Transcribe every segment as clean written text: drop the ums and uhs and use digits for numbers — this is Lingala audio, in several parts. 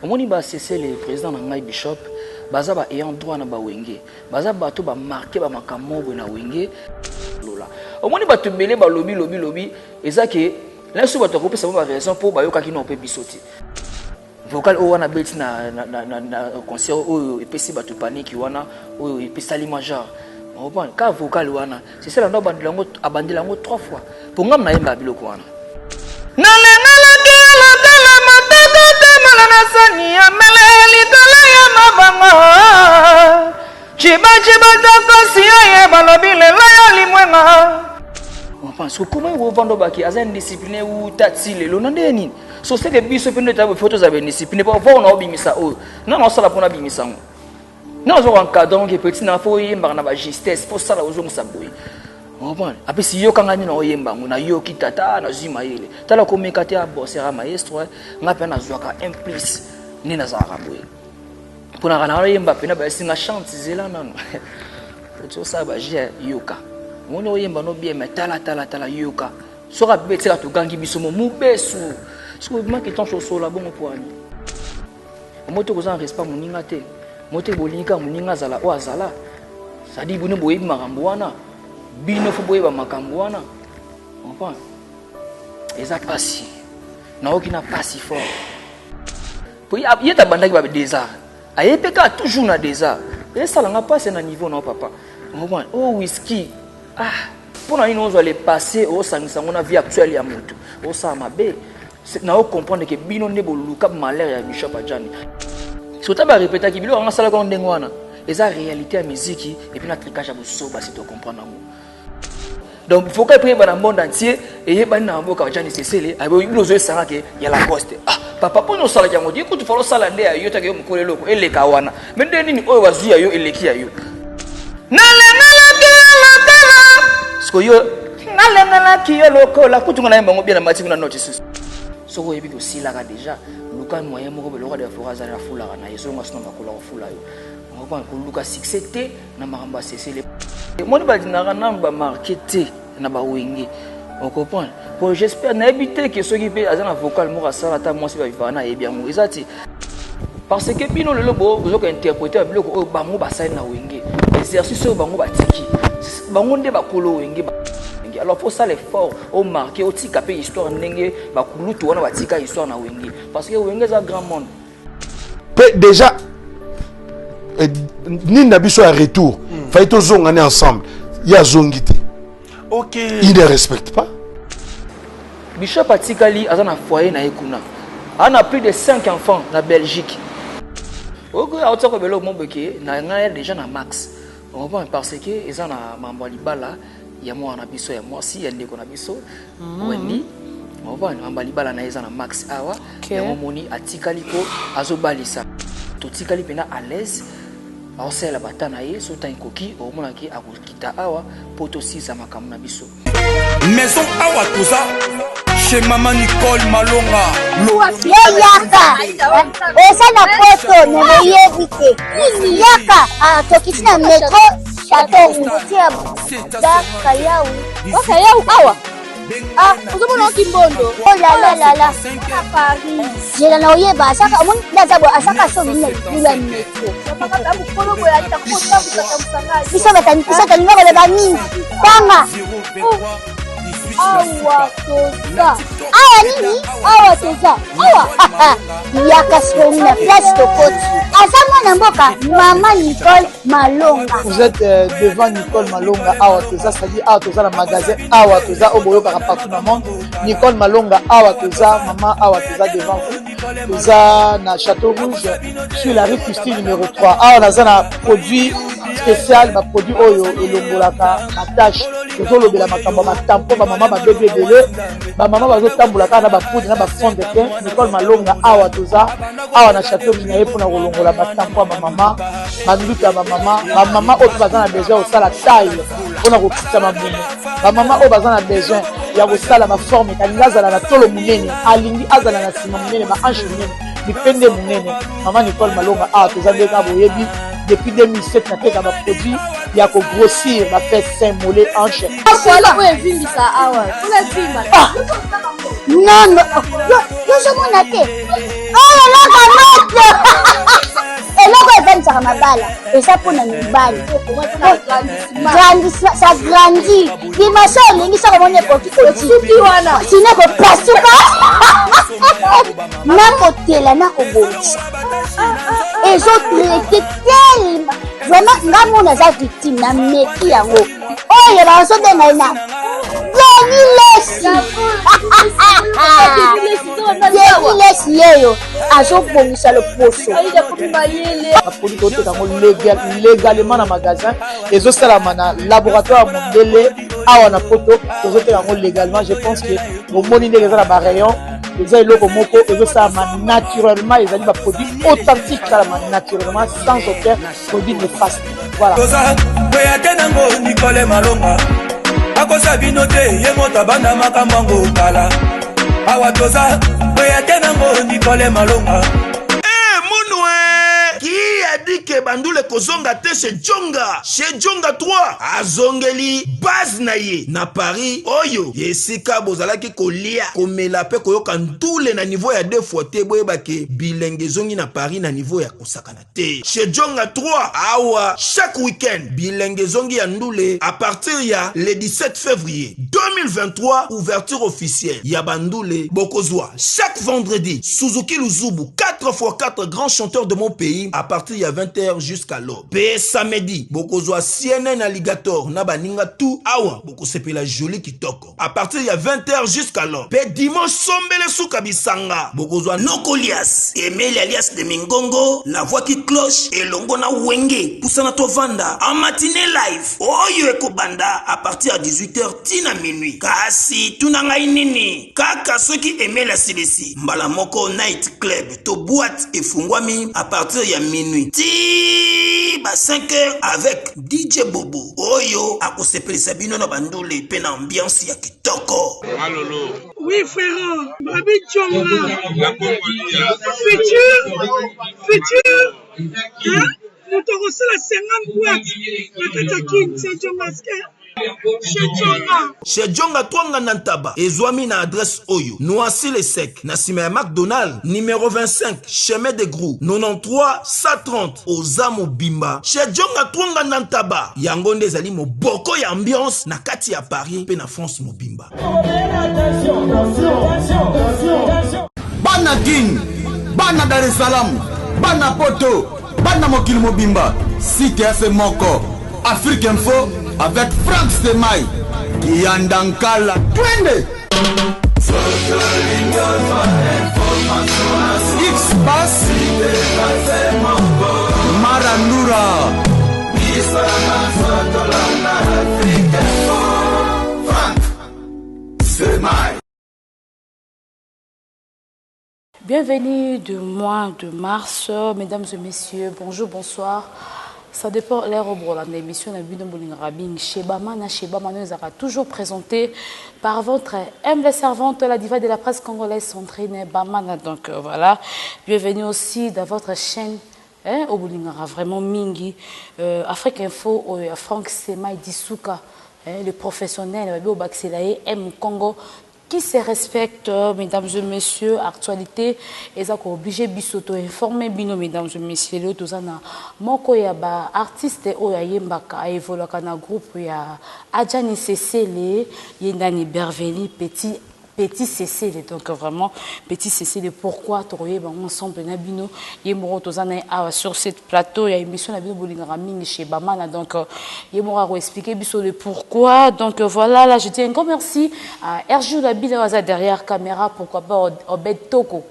omoni ba cesser le président na ngai Bishop baza ba ayant droit na ba wenge baza bato ba marquer ba makambo na wenge lola omoni bato belé ba lobi ezake là sous bato ko pesa ba raison pour ba yoka ki no pe bisoti vocal o wana beti na concert o epesi bato panique wana o epesa li major on prend ka vocal wana c'est ça la no abandela ngo 3 fois pour ngam na yemba biloko wana na lengala kala kala mataka temala na sani ya meleli kala ya mabanga chiba takosi ya balobile la ya limwenga on pense comment vous vendre baki azen discipliné ou tatile lo nande nini so c'est que biso pende ta photos avec discipliné pas voir on obimisa o non ça la pona bimisa non zo encadrant que petit na fo yemba na ba justesse pour ça la ozo musaboyi on prend après si yo kanga ni na oyemba na yo kitata na zima yele tala komekate a bosera maestro ngapa na zwaka implice ni na za raboyi pour na kana yemba pena ba singa chante zela nano to ça ba je yoka moni oyemba no bien metala tala yoka sora betela to gangi biso mu besu ce que moi qui ton choso la bon poani moto ko za respect moninga te moto bolinga moninga zala o azala sadi bune boyebi makambo wana bino fo boyeba makambo wana on prend eza pasi na okina pasi fort pour yeta bandaki ba désert ayepeka toujours na désert et ça langa passe na niveau na papa on prend oh whisky pour na ino zo les passer au sangisa ngona vie actuelle ya moto au sa mabe na comprendre que bino ne boluka malheur ya Bishop Adjani so ta ba répéter ki bilo nga sala ko ndengo wana eza réalité ya musique et puis na tricage ya bosoba si tu comprendre ngo donc il faut que prier dans le monde entier et yeba na mboka Adjani sesele abo bilo zo esanga ke ya la coste papa pour no sala yango diko tu falo sala nde ayo ta ke mo kolelo ko eleka wana mais nde nini oyo wazu ya yo eleki ya yo nala kala sko yo nala kiyelo ko la kutunga na yemba ngo bien na mati kuna notice soko yebi ko silaka déjà luka moyen moko be loka de foraza na fula na yeso ngasino makula ko fula yo ngoko ko luka succès te na maramba cesser moni ba dinara na ba marketer na ba wenge on comprend pour j'espère na éviter que ceux qui pe azana vocal mo rasala ta mo si ba vivana e bien mo ezati parce que bino le lobo zo ko interpréter biloko o bango ba sai na wenge exercice o bango ba tiki bango nde ba kolo wenge alors pour ça l'effort au marqué au tika pe histoire ndenge ba kulutu wana ba tika histoire na wenge parce que wenge za grand monde déjà ni na biso ya retour fallait to zonga ne ensemble ya zongité OK il ne respecte pas Bishop atikali azana foyer na ekuna ana plus de 5 enfants na Belgique OK auto belo mombeke na nga déjà na max on va parce que ezana mambo libala ya moi na biso ya moi si yande ko na biso wani on va mambo libala na ezana max awa ya momoni atikali ko azobalisa to tikali pena à l'aise au sela batana ye so ta koki o mona ki akokita awa poto sisa makamu na biso maison awa toza chez maman Nicole Malonga yaka esa na poto ne yebite yaka tokisina metro chateau ngutia da kayau awa uzomona kimbondo oh la Paris jela na oyeba saka mon lazabo asaka so mina bila metro papa mukolo boya ita ko tabu biso batani ngaba ba mingi tanga awa toza yaka soni na place tokoti aza mwana mboka maman Nicole Malonga. Vous êtes devant Nicole Malonga awa toza, c'est-à-dire awa toza na magasin awa toza oboyoka partout dans le monde. Nicole Malonga awa toza, maman awa toza devant vous. Toza na Château Rouge sur la rue Custine numéro 3. Awa naza na produit spécial, ba produit oyo elongolaka attache tozolobela makambo matampo ba mama ba bébé belé ba mama bazotambola kana ba poudre na ba fond de teint. Nicole Malonga awa toza awa na Château Rouge na pour na kolongola matampo ba mama baluka ba mama oyo baza na besoin osala taille pona kokita mabumu ba mama oyo baza na besoin ya kosala ma forme kalinga azala na tolo munene alingi azala na sima munene ma hanche munene mipende munene. Maman Nicole Malonga awa toza ndeka boyebi depuis 2007 na teka ba produit ya ko grossir ba fait saint mollet hanche voilà oyo vingisa awa tula vimba non yo mona te oh la mabala eza mpona mibali ça grandit dimension olingi soko moni ekoki kosuki wana sino kopasuka nakotela nakobongisa ezotraite telema vraiment nga mona aza victime na meki yango oyo bazobenga na lesi yeyo azobongisa loposo baproduit toteka yango légalement na magasin ezosalama na laboratoire ya mondele awa na poto tozoteka yango légalement. Je pense que omoni ndenge eza na barayon eza eloko moko ezosalama naturellement, ezali baproduit authentique salama naturellement sans aucun produit néfaste. Voilà. Nicole Malonga akosa bino te ye moto abanda makambo ngo kala awa toza oya tenango Nicole Malonga. Qui a dit que Bandoule kozonga te chez Djonga? Chez Djonga 3 azongeli base na ye na Paris oyo yesika bozalaki kolia komela pe koyoka ndule na niveau ya 2 fois te boyeba ke bilenge zongi na Paris na niveau ya kosakana te. Chez Djonga 3 awa chaque week-end bilenge zongi ya ndule à partir ya le 17 février 2023 ouverture officielle ya Bandoule bokozwa chaque vendredi Suzuki Luzubu 4x4 grands chanteurs de mon pays à partir de 20h jusqu'à l'aube. Pe samedi, bokozwa CNN Alligator na baninga tout awa boko sepela joli kitoko. À partir de 20h jusqu'à l'aube. Pe dimanche sombele souka bisanga. Bokozwa Nokolias, Emile alias de Mingongo, la voix qui cloche et longo na wenge. Poussana to vanda en matinée live. Oyo eko banda à partir de 18h tina minuit. Kasi tunanga inini. Kaka soki Emile asilesi. Mbala moko night club to boîte et fungwami à partir de minuit. Ti ba 5h avec DJ Bobo. Oyo akosepeli sabino na Bandoule pe na ambiance ya kitoko. Malolo. Oui frère, Babi Djonga. Futur. Hein? Nous te reçons la 50 boîtes. La Katakin, c'est Djonga. Chez Djonga Twanga Nantaba ezwami na adresse oyo Noisy le Sec na sima ya McDonald numéro 25 chemin de Grou 93 130 Ozamo Bimba. Chez Djonga Twanga Nantaba yango nde ezali moboko ya ambiance na kati ya Paris pe na France mobimba. Bana King, Bana Dar es Salaam, Bana Poto, Bana Mokili Mobimba, Cité AC Moko, Afrique Info avec Frank Stemai, Yandankala, Twende. X-Bass, Marandura, Frank Stemai. Bienvenue du mois de mars, mesdames et messieurs, bonjour, bonsoir. Ça dépend de l'heure au l'émission de Bino Bolingrabing. Shebama nous a toujours présenté par votre humble servante, la diva de la presse congolaise, Sandrine Bamana. Donc voilà, bienvenue aussi dans votre chaîne au Bolingra, vraiment Mingi. Afrique Info, Frank Stemai Dissouka, le professionnel, au Baxelaye, M Congo. Qui se respecte, mesdames et messieurs, actualité, et ça obligé bisoto informer bino, mesdames et messieurs, le tozana moko ya ba artiste oya yembaka évoluer kana groupe ya Adjani Cecele, yendani Berveli Petit Cécile, donc vraiment Petit Cécile, pourquoi trouver ensemble Nabino Yemoro Tozana sur cette plateau, il y a une émission Nabino Bolingramin chez Bamana, donc Yemoro a expliqué le pourquoi. Donc voilà, là je dis un grand merci à Erjou Labila derrière caméra, pourquoi pas Obed Toko.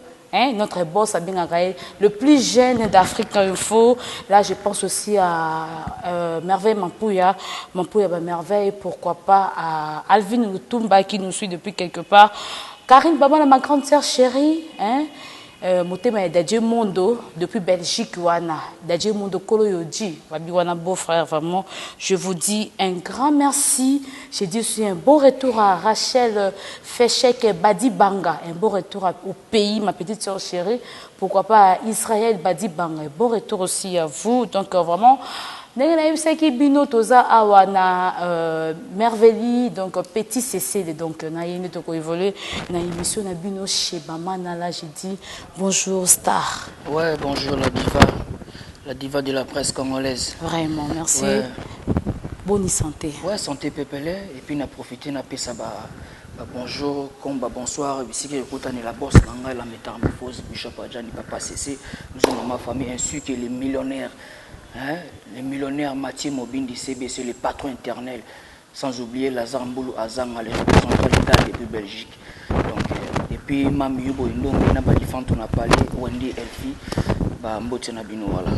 Notre boss Abin Agaï, le plus jeune d'Afrique Info. Là, je pense aussi à Merveille Mampouya Merveille, pourquoi pas à Alvin Lutumba qui nous suit depuis quelque part. Karine Baba, ma grande sœur chérie, Motema Dadje Mondo depuis Belgique wana Dadje Mondo Koloyoji Babi wana beau-frère, vraiment je vous dis un grand merci. J'ai dit aussi un bon retour à Rachel Feshek Badi Banga, un bon retour au pays, ma petite soeur chérie, pourquoi pas à Israël Badi Banga, un bon retour aussi à vous. Donc vraiment Nengena Bino Toza Awana Merveille, donc Petit Cécile, donc Naïne Toko évolué, na émission na Bino chez Bamana. Là j'ai dit bonjour star. Ouais, bonjour la diva. La diva de la presse congolaise. Vraiment, merci. Ouais. Bonne santé. Ouais, santé pépélé. Et puis, on a profité, on a fait ça. Bonjour, comme bonsoir. Ici, on la bosse, la métamorphose, Bishop Adjani, Papa Cessé. Nous sommes ma famille, ainsi que les millionnaires. Hein? Les millionnaires Mathieu Mobindi, CBC, les patrons éternels. Sans oublier Lazare Mboulou Azanga, les représentants de depuis Belgique. Donc, et puis, Mam Yubo Indo, Mena Balifant, on a parlé, Wendy Elfi, Mbote Nabino, voilà.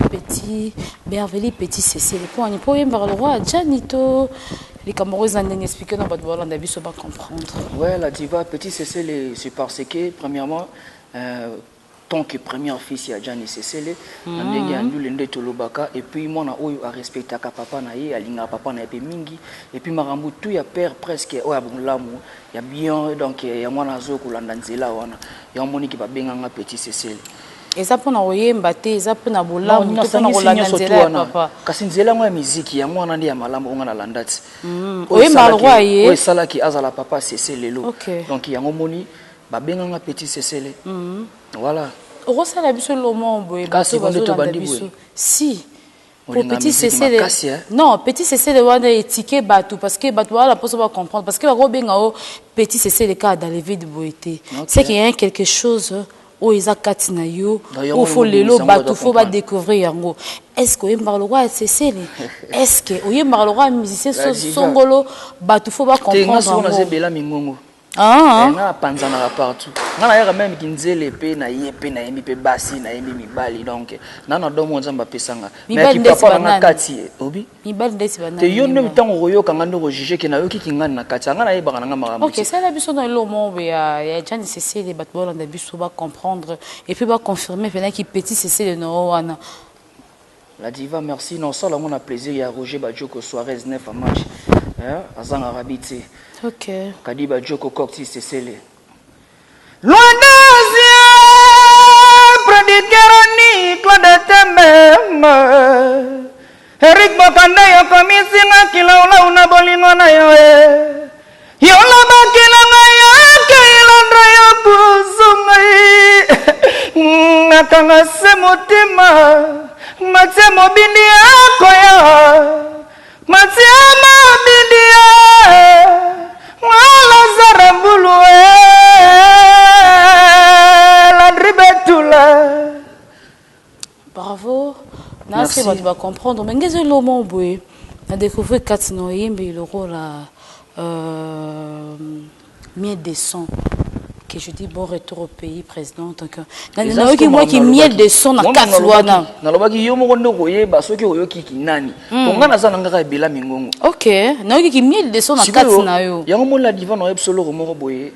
Petit, Berveli, petit Cécile. Pour un poème par le roi Janito, les Camerounais ont expliqué dans votre voix, on a vu ça pas comprendre. Ouais, la diva, petit Cécile, c'est parce que, premièrement, tant que premier fils, il y a Gianni Cécile, et puis moi, je respecte papa, je papa, et puis Marambu, tout y a père presque, il y a bien, donc il y a moi, il y a mon qui va bien petit Cécile. Et ça pour envoyer mbaté, ça pour nabola, on peut pas envoyer nzela papa. Kasi nzela moi musique ya moi nandi ya malamu on a la landati. Oui malroi yé. Oui sala ki azala papa c'est lelo. Donc yango moni ba benga petit Cécile. Voilà. Oro sala biso lomo boye. Kasi on to bandi boye. Si. Pour petit Cécile. Non, petit Cécile wana étiqué batou parce que batou la pour pas comprendre parce que ba benga o petit Cécile ka dans les vies de boété. C'est qu'il y a quelque chose o eza kati na yo o faut lelo bato faut ba découvrir yango est-ce que oyemba le roi Cécile est-ce que oyemba le roi musicien songolo bato faut ba comprendre nga panzana partout nga na même kinzele pe na yepe na yemi pe basi na yemi mibali donc nana domo nzamba pesanga mais ki papa na kati obi mibali ndesi bana te yo nem tango royo kanga ndo juger ke na yo ki ngani na kati nga na yeba nga maramu. OK ça la biso dans le monde ya Gianni Cécile bat bon on a biso ba comprendre et puis ba confirmer pendant qui petit Cécile no wana. La diva merci non ça là on a plaisir ya Roger Badjoko Suarez 9 à match hein azanga rabiti. OK. Kadiba Joko Coxy Cécile. Loin des yeux, près du Guérani, Claude Temem. Eric Bokanda yo komisinga kilaula una bolingo na yo e. Yo la bakilanga yo kilandra yo kuzungai. Nakanga semutima, matse mobindi yako ya. Matse mobindi ya. Bravo. Merci. Tu vas comprendre. Mais qu'est-ce que le mot boy? On a découvert quatre noyés, mais le rôle miel des sons. Que je dis bon retour au pays, président. Donc, moi qui miel des sons dans quatre lois. Ok. Non, qui miel des sons dans quatre nayo. Il y a un moment la divan on solo romoro boye.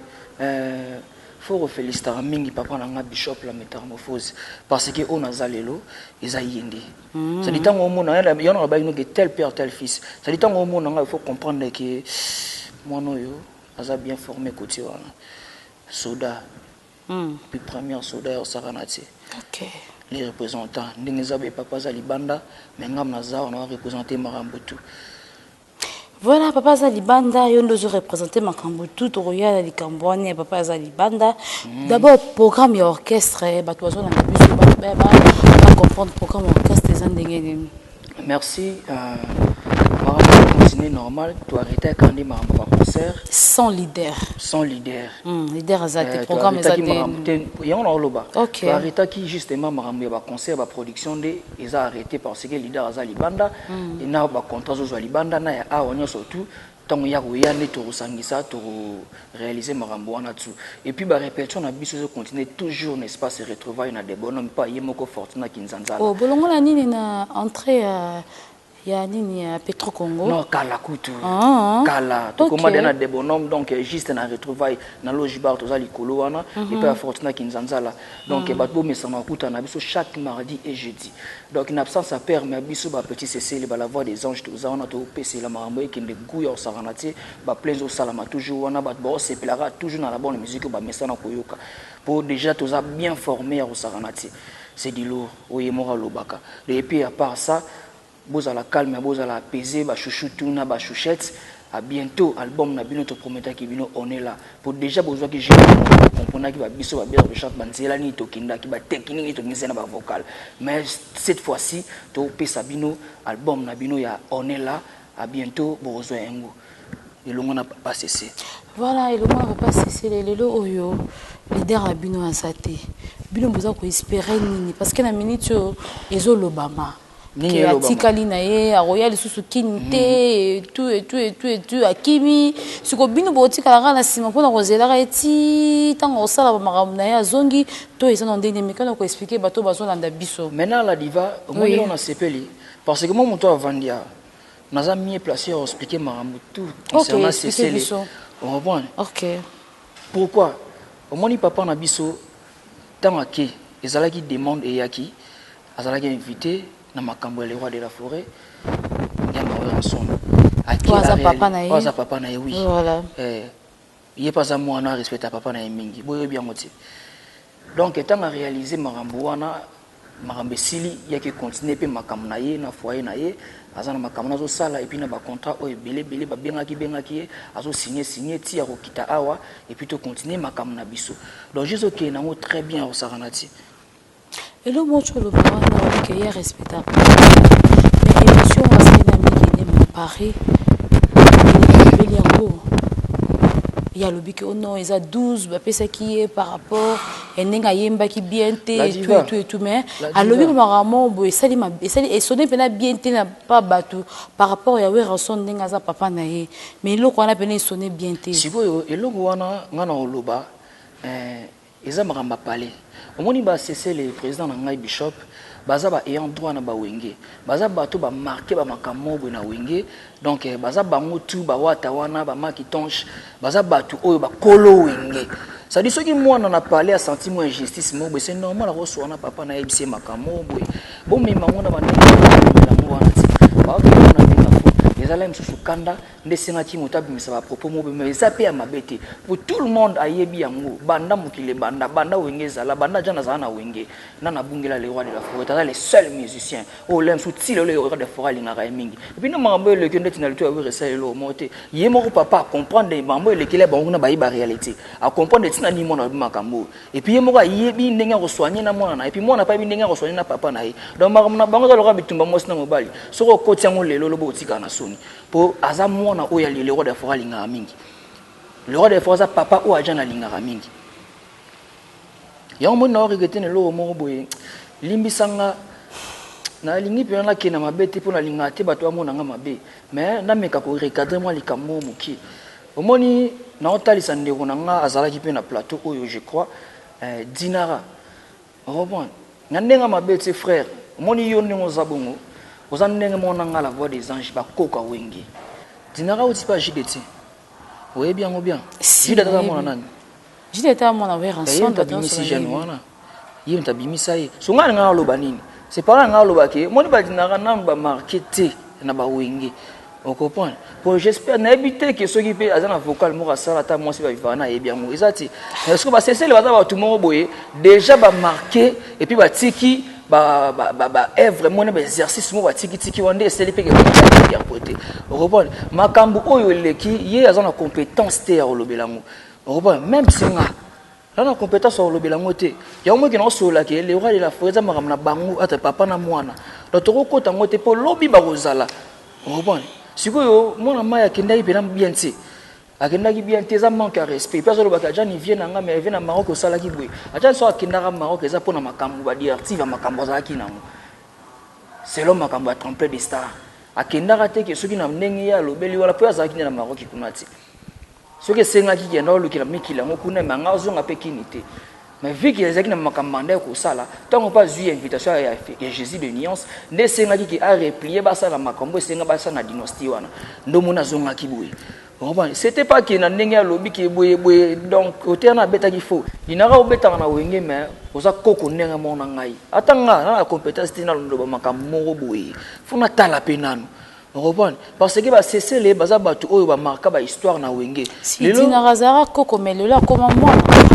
Faut féliciter mingi papa nanga bishop la métamorphose parce que on a zalelo eza yindi. Ça dit tant au monde il y en a ba une tel père tel fils. Ça dit tant au monde il faut comprendre que moi no yo aza bien formé côté wana. Soda. Puis première soda au Saranati. OK. Les représentants Ndingezabe papa Zalibanda mais ngam naza on a représenté Marambutu. Voilà, papa Zalibanda, il nous a représenté Makambutu, Royal Likambouane, papa Zalibanda. D'abord, programme et orchestre, Batouazon a comprendre programme et orchestre des Andengé. Merci. Marambo continuer normal, tu arrêter quand il m'a un concert. Sans leader. Sans leader. Leader Azate, programme Azate. Il y a un loba. Ok. Tu arrêter qui justement Marambo a concert, la production des, ils ont arrêté parce que leader Azalibanda, il n'a pas contrat aux Zalibanda, n'a pas on surtout. Tant qu'il y a rien de sangisa pour réaliser Marambo en dessous. Et puis, répétition, on a besoin de continuer toujours, n'est-ce pas, se retrouver dans des bonhommes, pas Yemoko Fortuna Kinzanza. Oh, Bolongo la nini na entrée il y a nini à Petro Congo. Non, Kala Kutu. Kala. Tu commandes dans des bonhommes, donc juste na retrouvaille dans le Jibar, tous les Koloana, et puis à Fortuna Kinzanza. Donc, Batbo Messamakuta, na biso chaque mardi et jeudi. Donc, une absence à père, mais biso petit Cécile, la voix des anges, tout ça, on a tout PC, la Marambo, qui ne gouille au Saranati, plein au Salama, toujours, on a batbo, c'est plara, toujours dans la bonne musique, Messana Koyoka. Pour déjà, tout ça bien formé au Saranati. C'est du lourd, oui, Mora Lobaka. Et puis, à part ça, vous allez calme, vous allez apaiser, chouchou, tuna, chouchette. à bientôt album na bino to promettre ki bino on est là pour déjà besoin que je comprendre ki ba biso ba bien chaque banzela ni to kinda ki ba technique ni to ngizena ba vocal mais cette fois-ci to pesa bino album na bino ya on est là à bientôt besoin ngo et le monde pas cessé voilà et le monde va pas cesser les lelo oyo leader à bino en saté bino besoin ko espérer nini parce que na minute ezo lobama qui a tikali na ye a royal susu kinte tout akimi siko bino botika la na sima pona kozela eti tango sala ba makambo na ye azongi to eza na ndenge mekana ko expliquer bato bazolanda biso maintenant la diva moi on a sepeli parce que moi mon toi vandia naza mieux placé à expliquer makambo tout concernant cessez on reprend OK pourquoi au moins papa na biso tant que ezalaki demande et yaki azalaki invité na makambo le roi de la forêt ngamba wa ensemble aza papa na ye aza papa na ye oui voilà il pas à moi na respect à papa na ye mingi boyo bien moti donc étant à réaliser makambo wana makambo sili yaki continuer pe makambo na ye na foyer na ye aza na makambo nazo sala et puis na ba contrat o belé ba bengaki azo signer ti ya kokita awa et puis to continuer makambo na biso donc juste OK nango très bien au saranati. Et le mot sur le parent qui est respectable. Mais l'émission à ce qui est Paris, il y a le bic oh non, ils a 12, ça qui est par rapport et n'enga yemba qui bien tout mais à le bic maramo boy ça et sonné pena bien n'a pas bateau par rapport à ouais rançon n'enga za papa naie mais le qu'on a peine sonné bien té. Si vous et le wana ngana oloba ils a maramba parler. Omoni ba cesser le président na Bishop baza ba ayant droit na ba wenge baza bato ba marquer ba makambo na wenge donc baza bango tout ba wata wana ba makitonche baza bato oyo ba kolo wenge ça dit ce qui moi on a parlé à sentiment injustice mo c'est normal la reçoit na papa na ebise makambo boy bon mais mango na ba na mo wana ba ko na binga ezala msusu kanda ndesenga ki motabi misaba propos mo mais ça pe ya mabete pour tout le monde ayebi yango banda mukile banda wenge zala banda jana zana wenge na bungela le roi de la forêt tala les seuls musiciens o lem souti le roi de forêt linga mingi et puis na mambo le kende tinalito ya resele lo mote yemo papa comprendre mambo le kile bango na ba réalité à comprendre tina ni mona makambo et puis yemo ka yebi ndenga ko soigner na mona et puis mona pa bi ndenga ko soigner na papa na ye donc makambo na bango za lo ka bitumba mosina mobali soko koti yango lelo lo botika na soni pour azamona oya le roi de forêt linga mingi le roi de forêt papa o ajana linga mingi ya mona regretter le mo boye limbisanga na lingi pe na kena mabete pour na linga te bato amona nga mabe mais na meka ko recadrer moi likambo muki omoni na otalisa ndeko na nga azalaki pe na plateau oyo je crois dinara robon ndenga mabete frère omoni yo ndingo zabongo ozandenge mona nga la voix des anges ba koka wengi dinara oti pa jideti oye bien ou bien jideta ta mona nani jideta mona vers ensemble dans ce jeune yim tabimisa ye so nga nga loba nini c'est pas nga loba ke moni ba dinara na ba marketer na ba wengi on comprend pour j'espère n'habiter que ceux qui peut azana vocal mo rasala ta moi c'est ba vivana et bien mo ezati est-ce que ba cesser le ba tout mo boye déjà ba marquer et puis ba tiki ba vraiment un exercice mo ba tiki wande essayer pe que bien côté on comprend makambu oyo leki ye azana compétence te ya olobelango on comprend même si nga la compétence sur le bilangote ya mo ki na so la ke le roi de la forêt za makamna bango ata papa na mwana dotoko kota ngote po lobi ba kozala on comprend sikoyo mona maya kendaki pena bien ti akendaki bien ti za manque à respect parce que baka jani vient nga mais vient na Maroc osala ki boy aja so akendaka Maroc eza pona makambu ba directive makambo za ki nango selon makambo a tremper des stars akendaka te ke soki na ndenge ya lobeli wala po azaki na Maroc kunati soki senga ki kenda olukila mikila ngokuna manga ozonga pe kinité mais vu qu'il ezaki na makamanda ko sala tant pas eu invitation ya Jésus de nuance nde senga ki a replier ba sala makambo senga ba sala na dynastie wana ndo mona zonga ki boye bon c'était pas que na ndenge ya lobi ki boye donc côté na beta ki fo dinara obeta na wenge mais oza koko ndenge mona ngai atanga na compétence tina ndo makambo boye funa tala penano on reprend parce que ba cesser les baza batu oyo ba marka ba histoire na wenge lelo na razara koko melelo comme moi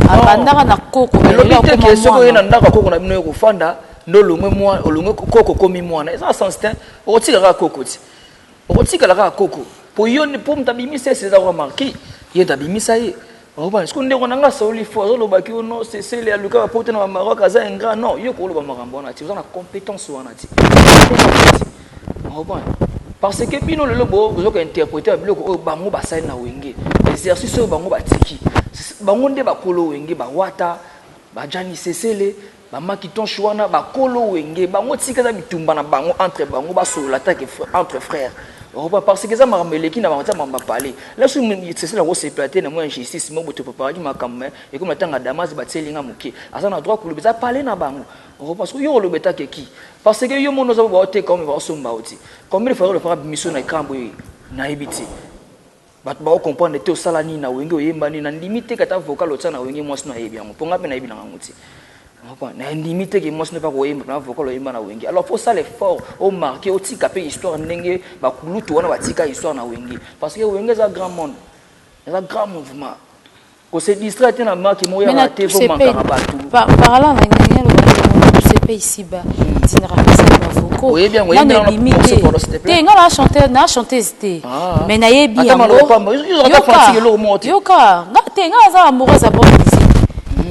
abandaka na koko melelo comme moi soko na ndaka koko na bino ko fanda ndo longwe moi olongwe koko komi mwana ça sens tin otika ka koko ti otika la ka koko pour yon pour m'tabimisa c'est ça remarqué il tabimisa ye parce qu'on est on a soli fort le baki non c'est les Lucas porter dans Maroc à un grand non yo ko lo ba makambo na ti vous na compétence wana ti parce que bino le lobo vous avez interprété biloko bango basai na wenge exercice bango batiki bango nde bakolo wenge ba wata ba jani sesele ba makiton chwana ba kolo wenge bango tika za bitumba na bango entre bango ba so l'attaque entre frères parce que ça m'a ramené qui n'a pas parlé là sur c'est ça la grosse éclaté na moi injustice mo boto papa di makamwe et comme tanga damas ba tselinga muke asa na droit ko le beza parler na bango parce que yo le beta ke qui parce que yo mono za ba ote comme ba somba oti comme il faut le faire mission na kambo na ibiti bat ba comprendre te osala ni na wenge oyemba ni na limite kata vocal otsa na wenge mo sino yebi yango ponga pe na yebi na nguti na limite que moi ce n'est pas quoi na vocal oyemba na wenge alors faut ça l'effort au marquer au tika pe histoire ndenge ba kulutu wana ba tika histoire na wenge parce que wenge za grand monde za grand mouvement ko se distraite na marque mo ya raté faut manquer batu par là na nganya le c'est pas ici bas tu ne rappelles pas vocal oui bien oui na limite te nga na chanter c'était mais na yebi yango yoka te nga za amoureuse bon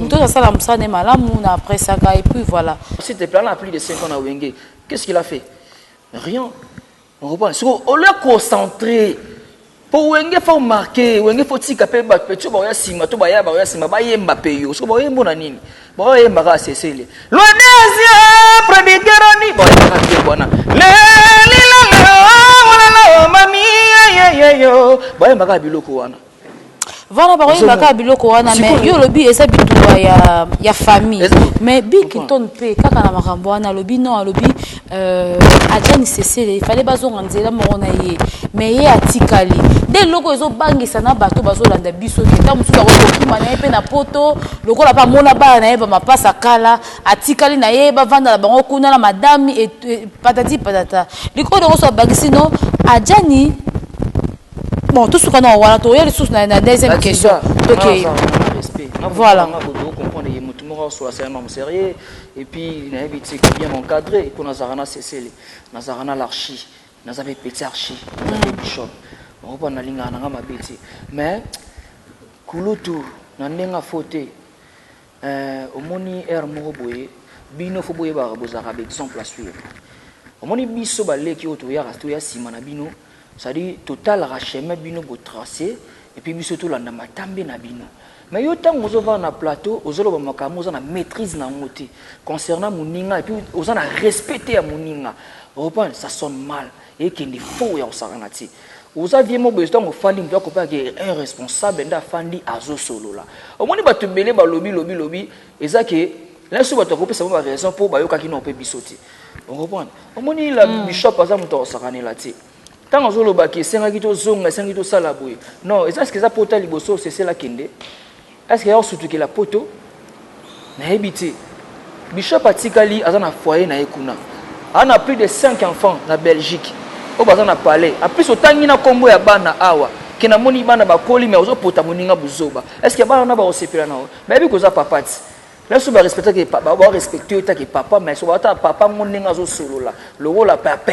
tout ça la musane malamu na après ça et puis voilà s'il te plaît on a plus de 5 ans à Wenge qu'est-ce qu'il a fait rien on reprend on l'a concentré pour Wenge faut marquer Wenge faut tika pe ba petit ba ya sima to ba ya ba yemba pe yo so ba yembo na nini ba yemba ka sesele lonesia predigeroni ba ya bwana le la mami yo ba yemba ka biloko wana voilà par exemple ka biloko wana mais yo lobi eza bituwa ya famille mais big ton pe kaka na makambo wana lobi non lobi ajani sesele il fallait bazonga nzela mona ye mais ye atikali de loko ezo bangisa na bato bazolanda biso ke ta musu ba kokima na pe na poto lokola pa mona ba na ye ba mapasa kala atikali na ye ba vanda la bango kuna na madame et patati patata likolo ko so bangisi no ajani. Bon, tout ce qu'on a, voilà, il y a ressources dans la deuxième question. Ok. Voilà. Et puis, il y a bien encadré. Et puis, Nazarana, c'est Nazarana l'archi. Nazaré petit archi. Nazaré bishop. On va aller à la bêtise. Mais, Kouloutou, Nandenga Foté, au moni air Moroboye, Bino Foboye Barabozarabe, exemple à suivre. Au moni Bisso Balé qui autour, Yastoya Simana Bino. C'est-à-dire total rachement bino bo tracé et puis surtout la matambe na bino mais yo tant ozo va na plateau ozo ba makamo ozo na maîtrise na ngote concernant moninga et puis ozo na respecter à moninga reprend ça sonne mal et qu'il ne faut ya osaranati ozo vie mo besoin mo fandi mto ko pa que un responsable nda fandi azo solo là au moni ba tubele ba lobby ezake là sous ba to ko pesa ba raison pour ba yo ka kino pe bisoti on reprend au moni la bishop par exemple to osaranela ti tant que le bac est 5 zonga 5 salaboui non est-ce que ça pota liboso c'est la kende est-ce qu'il y a surtout que la poto na habité bishop atikali azana foyer na ekuna ana plus de 5 enfants na Belgique au bazana parler en plus otangi na kombo ya bana awa kina moni bana bakoli mais ozo pota moninga buzoba est-ce que bana na ba osepela na mais bi koza papati là so ba respecter que papa ba respecter ta que papa mais so ba ta papa moninga zo solo là le rôle la papa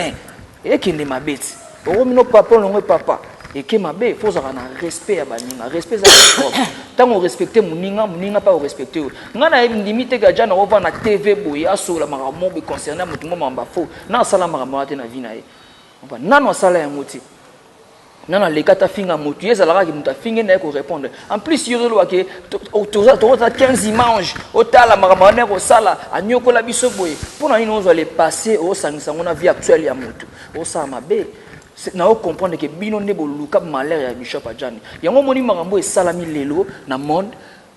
et kende mabeti au mino papa non papa et que ma bé faut avoir un respect à baninga respect ça tant on respecter moninga pas respecter ngana limite ga jana on va na TV boy aso la maramo be concernant mutu mo mamba fo na sala maramo ate na vie na ye on va nano sala ya muti nana le kata finga mutu yeza la ki muta finga na ko répondre en plus yo lo ke to 15 images au tala maramo na ko sala anyoko la biso boy pour na ino zo les passer au sangisa ngona vie actuelle ya mutu au sa ma bé na o comprendre que bino ne boluka malheur ya bishop ajani yango moni makambo e salami lelo na monde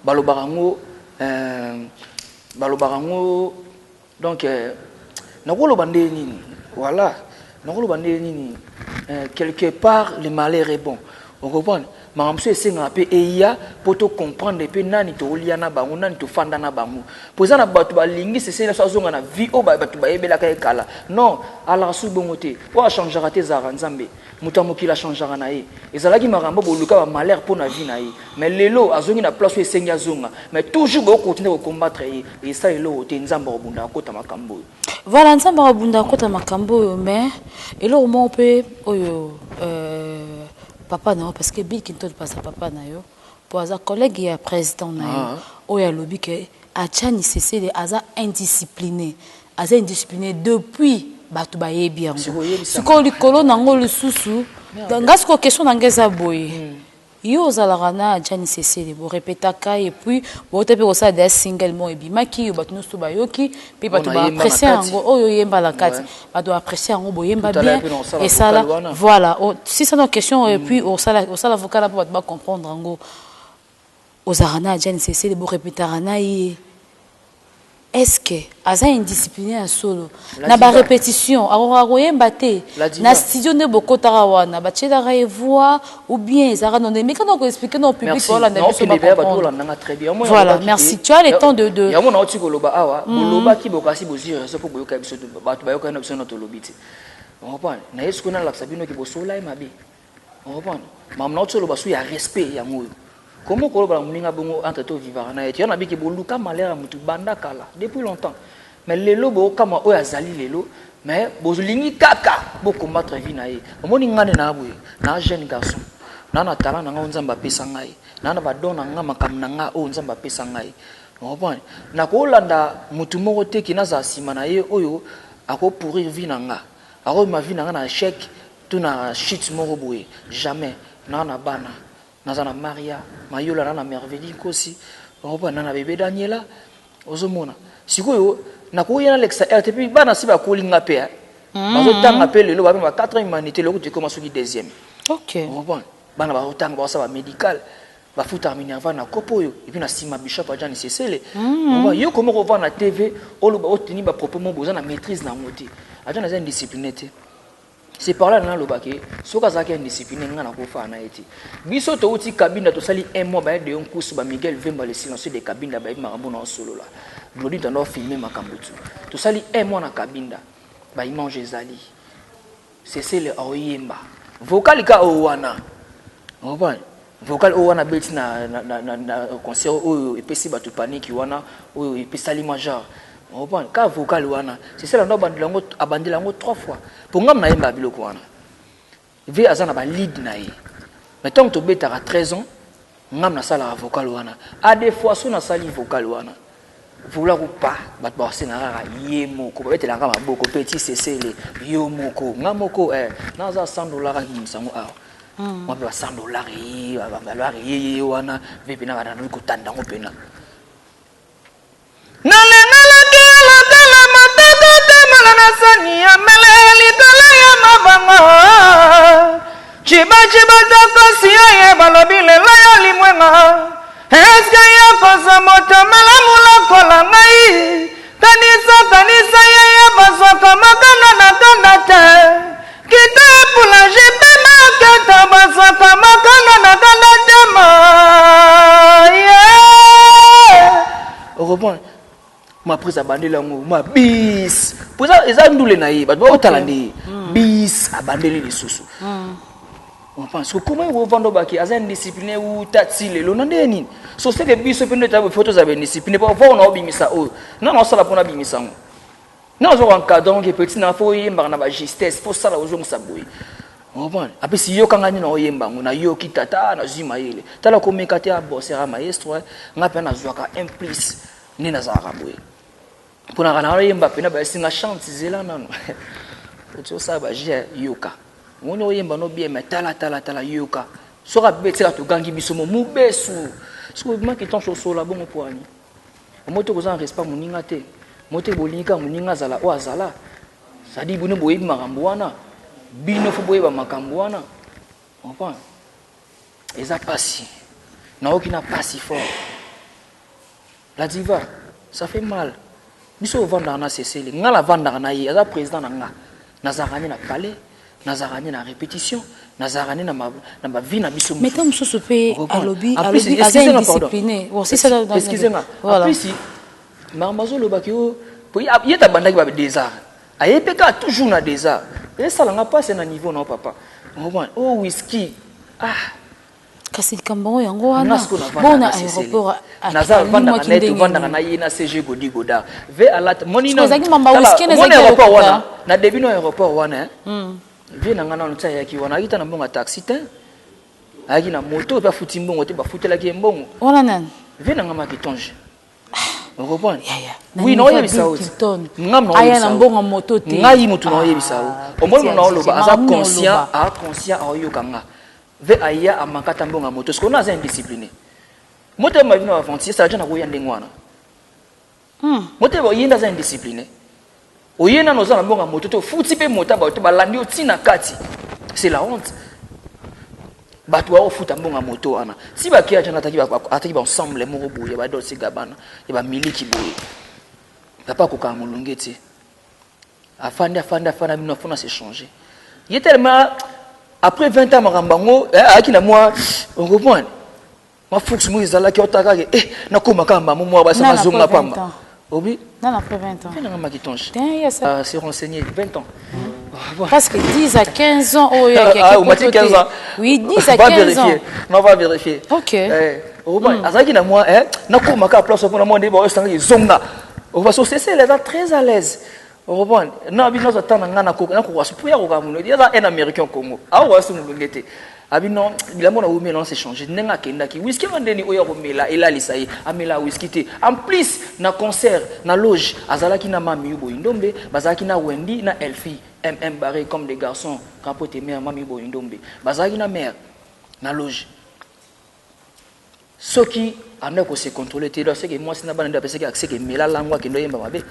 balobarango donc nakolo bande nini voilà nakolo bande nini quelque part le malheur est bon on comprend makamso esenga pe eya poto comprendre pe nani to liana bango nani to fanda na bango poza na batu balingi c'est ça zonga na vie o batu bayebela ka ekala non ala su bongote o changera tes aranzambe mutamoki la changera na ye ezalaki makambo boluka ba malheur pour na vie na ye mais lelo azongi na place esenga zonga mais toujours bo continuer ko combattre ye et ça elo te nzamba obunda kota makambo voilà nzamba obunda kota makambo mais elo mo pe oyo papa na yo parce que Bill Clinton passe papa na yo pour aza collègue ya président na yo oya lobi que Achani Cécile aza indiscipliné depuis bato bayebi yango siko likolo nango lisusu ngasi ko question na ngeza boye yo ozalaka na Achani Cécile bo répétaka et puis bo te pe osala des single mo ebimaki yo bato nyonso bayoki pe bato ba apprécier yango oyo yemba la kati bato apprécier yango bo yemba bien et ça là voilà si c'est une question et puis osala vocal pour bato ba comprendre yango ozalaka na Achani Cécile bo répétaka na ye. Est-ce que aza indiscipliné en solo na ba répétition aroyemba te na studio ne bokotaka wana bachelaka voix ou bien ezara non mais quand on explique non public voilà na biso ba comprendre voilà merci tu as le temps de ya mona oti koloba awa boloba ki bokasi bozira so po boyoka biso bato bayoka na biso na to lobiti on comprend na yesu kona la sabino ki bosola mabe on comprend mamna oti koloba so ya respect ya moyo. Comment on moninga bongo entre toi vivre na et yana biki boluka malera mutu banda kala depuis longtemps mais lelo bo kama o azali lelo mais bozulingi kaka bo combattre vie na ye omoni ngane na abwe na jeune garçon na talent na nzamba pesa ngai na ba don na makam na nga o nzamba pesa ngai on comprend na ko landa mutu moko te ki na za sima na ye oyo ako pourrir vie na nga ako ma vie na nga na chèque tout na shit moko boye jamais na bana Nazana Maria, Mayola na merveille kosi, on na bébé Daniela, ozomona. Sikoyo na ko yana Alexa RTP bana siba kolinga pe. Bazo tanga pe lelo ba 4 ans humanité le route commence qui deuxième. OK. On va bana ba tanga ba ça médical. Ba futa minerva na kopoyo et puis na sima bishop Achani Cécile. On va yo comment on va na TV, o lo ba otini ba propos mo boza na maîtrise na ngoti. Achani za indiscipliné. C'est par là dans le baquet, ce que ça a indiscipliné, on a fait na eti. Biso to uti cabine to sali un mois ba de un coup sur Miguel Vemba le silencieux des cabines là ba marabout na solo là. Glodi dans leur filmer makambutu. To sali un mois na cabine ba image ezali. C'est le oyemba. Vocal ka owana. On va vocal owana beti na concert o epesi ba to panique wana o epesali major. On prend ka vocal wana c'est ça la bandelango abandelango 3 fois pour ngam na yemba biloko wana ve azana ba lead na ye mais tant to beta à 13 ans ngam na sala vocal wana a des fois so na sali vocal wana vouloir ou pas bat ba senara ye moko ba betela ngama boko petit cecele yo moko ngamoko na za $100 ki sango a moi ba $100 ba ba ye wana ve pena ba na ko tanda ngo pena Sani ya meleli kala ya mabanga Chiba takosi ya balobile la ya limwenga Eske ya kosa moto malamula kola ngai Kanisa ya basoka makana na kandate Kita pula jipe maketa basoka makana na kandate ma Au revoir. Ma prise abandele ngo ma bis pour ça eza ndule na ye ba otalandi bis abandele lisusu on pense que comment on vendre baki aza indiscipliné ou tati lelo na ndeni so c'est que biso pende ta photo za indiscipliné pas voir na obimisa o non sala pona bimisa ngo non zo encadrant que petit na fo yemba na ba justesse pour sala ozo musaboyi on va après si yo kangani na oyemba ngo na yo kitata na zima yele tala komeka te a bossera maestro ngapa na zwaka implice ni na za raboyi pour na kana yemba pena ba singa chante zela nano to sa ba je yoka ngono yemba no bien metala tala yoka sora betela to gangi bisomo mu besu so ma ki ton so la bon poani moto ko za respect muninga te moto bolinga muninga zala o azala sadi bune boyi makambo wana bino fo boyi ba makambo wana enfin eza pasi na okina pasi fort la diva ça fait mal biso vanda na Cécile ngala vanda na ye aza président na nga nazarani na palais nazarani na répétition nazarani na ma vie na biso mais comme ça se fait à lobby aza indiscipliné aussi ça excusez-moi voilà puis si marmazo lo bakio pour yeta bandaki ba désart ayepeka toujours na désart et ça nga passe na niveau na papa oh whisky kasi kambango yango wana bona aéroport nazar vanda na net vanda na yina CG Godi Goda ve alat monina zaki mamba whisky na zaki aéroport wana na debino aéroport wana vie na ngana ntsaya ki wana ita na mbonga taxi te ayaki na moto ba futi mbongo te ba futelaki mbongo wana nani ve na ngama kitonge on comprend oui non yebisa oti ngam non aya na mbongo moto te ngai mutu non yebisa o omoni na oloba aza conscient ayoka nga ve aya amakata mbongo moto parce qu'on a un indiscipliné moto ma vie na avanti ça jana ko yande ngwana moto ba yenda za indiscipliné oyena noza na mbongo moto to futi pe moto ba to balandi otina kati c'est la honte bato wa ofuta mbongo moto wana si bakia jana ataki ba ensemble moko boye ba dotse gabana ya ba miliki boye papa ko ka molongeti afanda bino fona se changer il est tellement après 20 ans marambango aki na moi on comprend ma fuxe mo izala ki otaka ke na koma kamba mo ba sa zonga pamba obi non après 20 ans fina ngama kitonge c'est renseigné 20 ans parce que 10 à 15 ans oh on m'a dit 15 ans oui 10 à 15 ans on va vérifier OK azaki na moi na koma ka place pour na monde ba osanga zonga on va se cesser les gens très à l'aise on reprend non bino za tana ngana ko na ko wasu puya ko ka muno dia un américain Congo a wasu mulungete abino bilamo na wumi non c'est changé nenga kenda ki whisky vandeni oya ko mela ela lisai amela whisky te en plus na concert na loge azalaki na mami yubo indombe bazalaki na Wendy na Elfie barré comme des garçons capote mère mami yubo indombe bazalaki na mère na loge soki anda ko se contrôler te do c'est que moi sina bana nda pesa ki accès que mela langwa kendo yemba mabe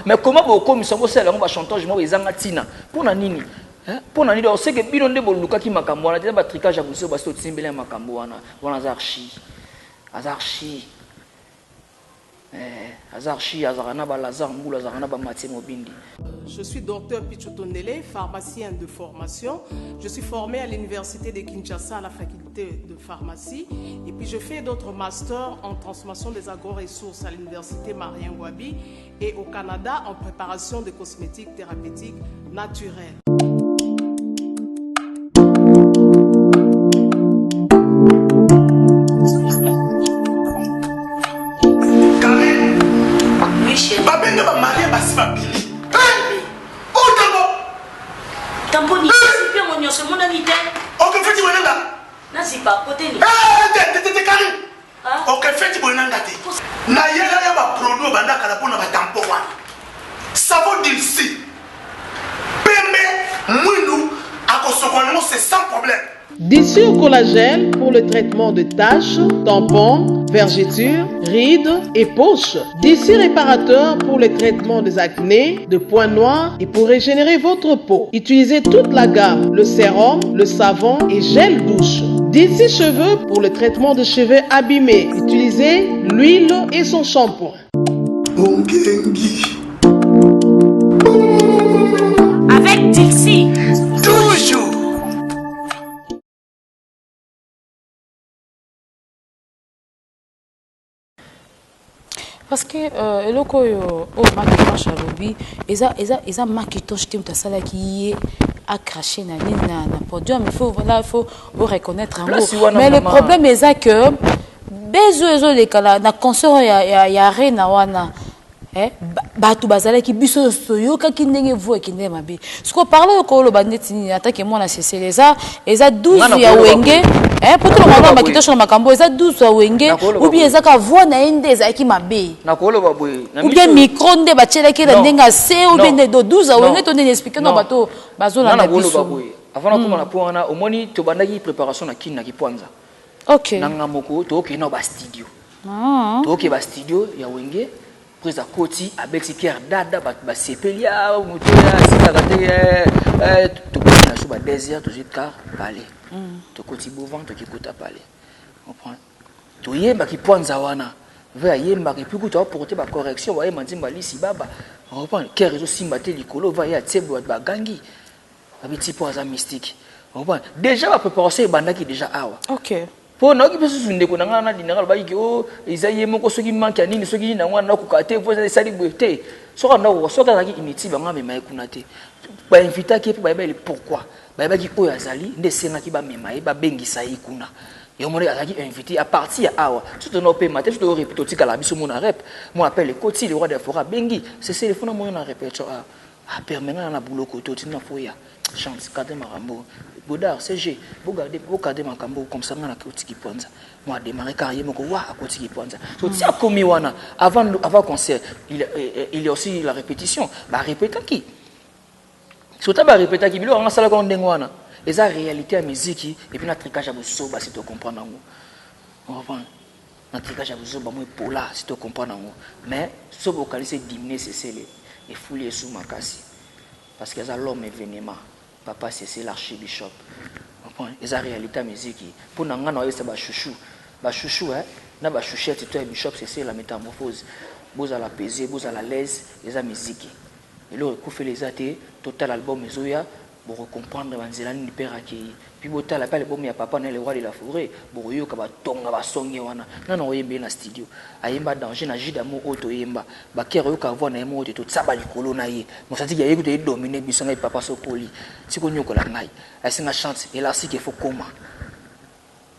mais comment vous commissions vous savez on va chantage moi ils ont tina pour na nini pour na nini on sait que bino ndebo luka ki makambo na te ba tricage à vous ba so timbele makambo wana azarchi azarana ba lazar mbulu azarana ba matie mobindi. Je suis docteur Pichotondele, pharmacien de formation. Je suis formé à l'université de Kinshasa à la faculté de pharmacie. Et puis je fais d'autres masters en transformation des agro-ressources à l'université Marien Wabi et au Canada en préparation de cosmétiques thérapeutiques naturelles. D'ici au collagène pour le traitement de taches, tampons, vergetures, rides et poches. D'ici réparateur pour le traitement des acnés, de points noirs et pour régénérer votre peau. Utilisez toute la gamme, le sérum, le savon et gel douche. D'ici cheveux pour le traitement de cheveux abîmés. Utilisez l'huile et son shampoing. Avec Dixie. Toujours. Parce que eloko yo o Macintosh alobi eza Macintosh te mutasala qui a craché na podium il faut reconnaître un mot mais le problème est que bezo les kala na concert ya rena wana batu bazala ki biso soyoka ki ndenge vo ki ndema bi ce qu'on parle ko lo bandeti ni attaque moi na c'est eza 12 ya wenge pour tout le monde Macintosh na makambo eza 12 ya wenge ou bien eza ka voix na ende eza ki mabe na ko lo baboy ou bien micro nde ba tchela ki na ndenga se ou bien de 12 ya wenge to ndenge expliquer no bato bazola na biso avant na kuma na poana omoni to bandaki préparation na kina ki pwanza OK na ngamoko to ke na ba studio to ke ba studio ya wenge prise à côté avec Pierre Dada ba sepelia mutoya sikakate to na suba désert to jitka parler to côté bouvant to kikuta parler comprend to yemba ki pwanza wana va yemba ki pikuta porter ba correction wa yemba nzimba lisi baba comprend que réseau simba te likolo va ya tsebo ba gangi abiti po za mystique comprend déjà ba préparation bandaki déjà awa OK po na ki pesu ndeko na ngana dinanga ba ki o izaye moko soki manki nini soki na ngwana ku kate po za sali bwete soka na ko soka ki initi ba ngame mai kunate ba invita ki ba bele pourquoi ba ki oyo azali nde senga ki ba memaye ba bengisa ikuna yo mona azaki invité à partir awa tout no pe matin tout répéter tika la biso mona rep mon appelle le Koti le roi des forêts bengi c'est le fond moyo na répétition a permanent na boulot koto tina foya chante garder makambo Godard CG vous garder makambo comme ça ngana kotiki ponza moi démarrer carrière moko wa kotiki ponza so tia komi wana avant concert il y a aussi la répétition ba répéter qui so ta ba répéter qui bilo on sala ko ndengwana et ça réalité à musique et puis na tricage à boso ba si tu comprendre ngo on comprend na tricage à boso ba moi pola si tu comprendre ngo mais so vocaliser diminuer c'est et fouler sous makasi parce que ça l'homme événement papa c'est l'archibishop et ça réalité musique pour nanga na yesa ba chouchou hein na ba chouchette toi bishop c'est la métamorphose vous à la peser vous à la l'aise et ça musique et le recouffer les athées total album mezoya pour comprendre banzela ni père accueilli puis botal appelle album ya papa na le roi de la forêt pour yo ka ba tonga ba songe wana na oyembe na studio ayemba danger na jida mo auto yemba ba kero yo ka voir na mo to tsaba likolo na ye mosati ya yeko te dominer bisanga papa sokoli siko nyoko la ngai asinga chante et là si qu'il faut comment